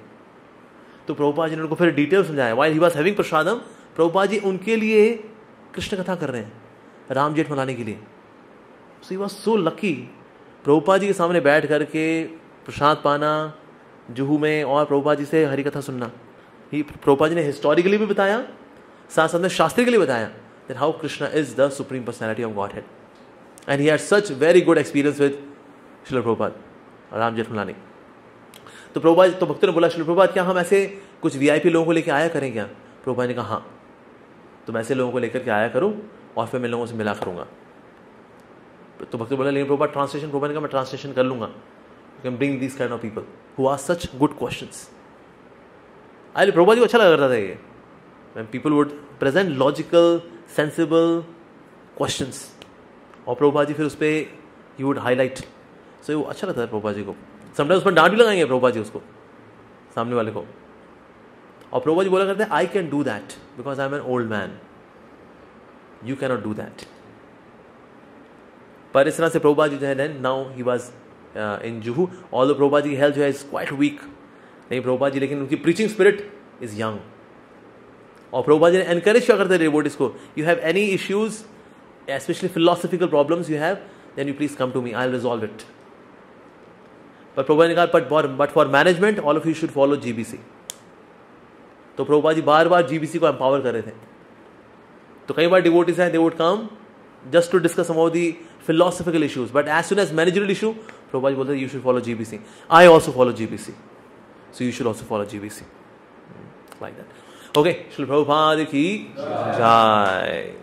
तो प्रभुपाद जी ने उनको फिर डिटेल समझाया, व्हाइल ही वाज हैविंग प्रसादम, प्रभुपाद जी उनके लिए कृष्ण कथा कर रहे हैं राम जेठमलानी के लिए। So he was so lucky, Prabhupada ji के सामने बैठ करके प्रसाद पाना जुहू में और प्रभुपाद जी से हरि कथा सुनना। प्रभुपाद जी ने हिस्टोरिकली भी बताया, साथ साथ में शास्त्रिकली बताया that how Krishna is the supreme personality of Godhead, and he had such very good experience with Srila Prabhupada Ram Jethmalani. तो प्रभुपाद तो भक्तों ने बोला श्रील प्रभुपाद क्या हम ऐसे कुछ वीआईपी लोगों को लेकर आया करें क्या? प्रभुपाद ने कहा हाँ, तुम ऐसे लोगों को लेकर के आया करो और फिर मैं लोगों से मिला करूंगा। तो भक्त बोला लेकिन प्रभुपाद ट्रांसलेशन, प्रभुपाद ने कहा मैं ट्रांसलेशन कर लूंगा, you can bring this kind of people who ask such good questions. अरे प्रभुपाद जी को अच्छा लग रहा था ये, when people would present logical, sensible questions, और प्रभुपाद जी फिर उस पर he would highlight, so वो अच्छा लगता है प्रभुपाद जी को। समटाइम्स उस पर डांट भी लगाएंगे प्रभुपाद जी उसको, सामने वाले को, और प्रभुपाद जी बोला करते हैं I can do that because I am an old man, you can not do that. पर इस तरह से प्रभुपाद जी जो है then now he was in Juhu, although Prabhupada ji की हेल्थ जो है इज क्वाइट वीक, नहीं प्रभुपाद जी लेकिन उनकी प्रीचिंग स्पिरिट इज यंग, और प्रभुपाद जी ने एनकरेज क्या करते थे डिवोटीज को, you have any issues specially philosophical problems you have, then you please come to me, I will resolve it. पर प्रभुपाद ने कहा but for management all of you should follow GBC. तो प्रभुपाद जी बार बार जीबीसी को एम्पावर कर रहे थे। तो कई बार डिवोटीज हैं, they would come just to discuss some of the philosophical issues, but as soon as managerial issue, Prabhupada बोलते you should follow GBC. I also follow GBC, so you should also follow GBC, like that. Okay, Srila Prabhupada ki jai.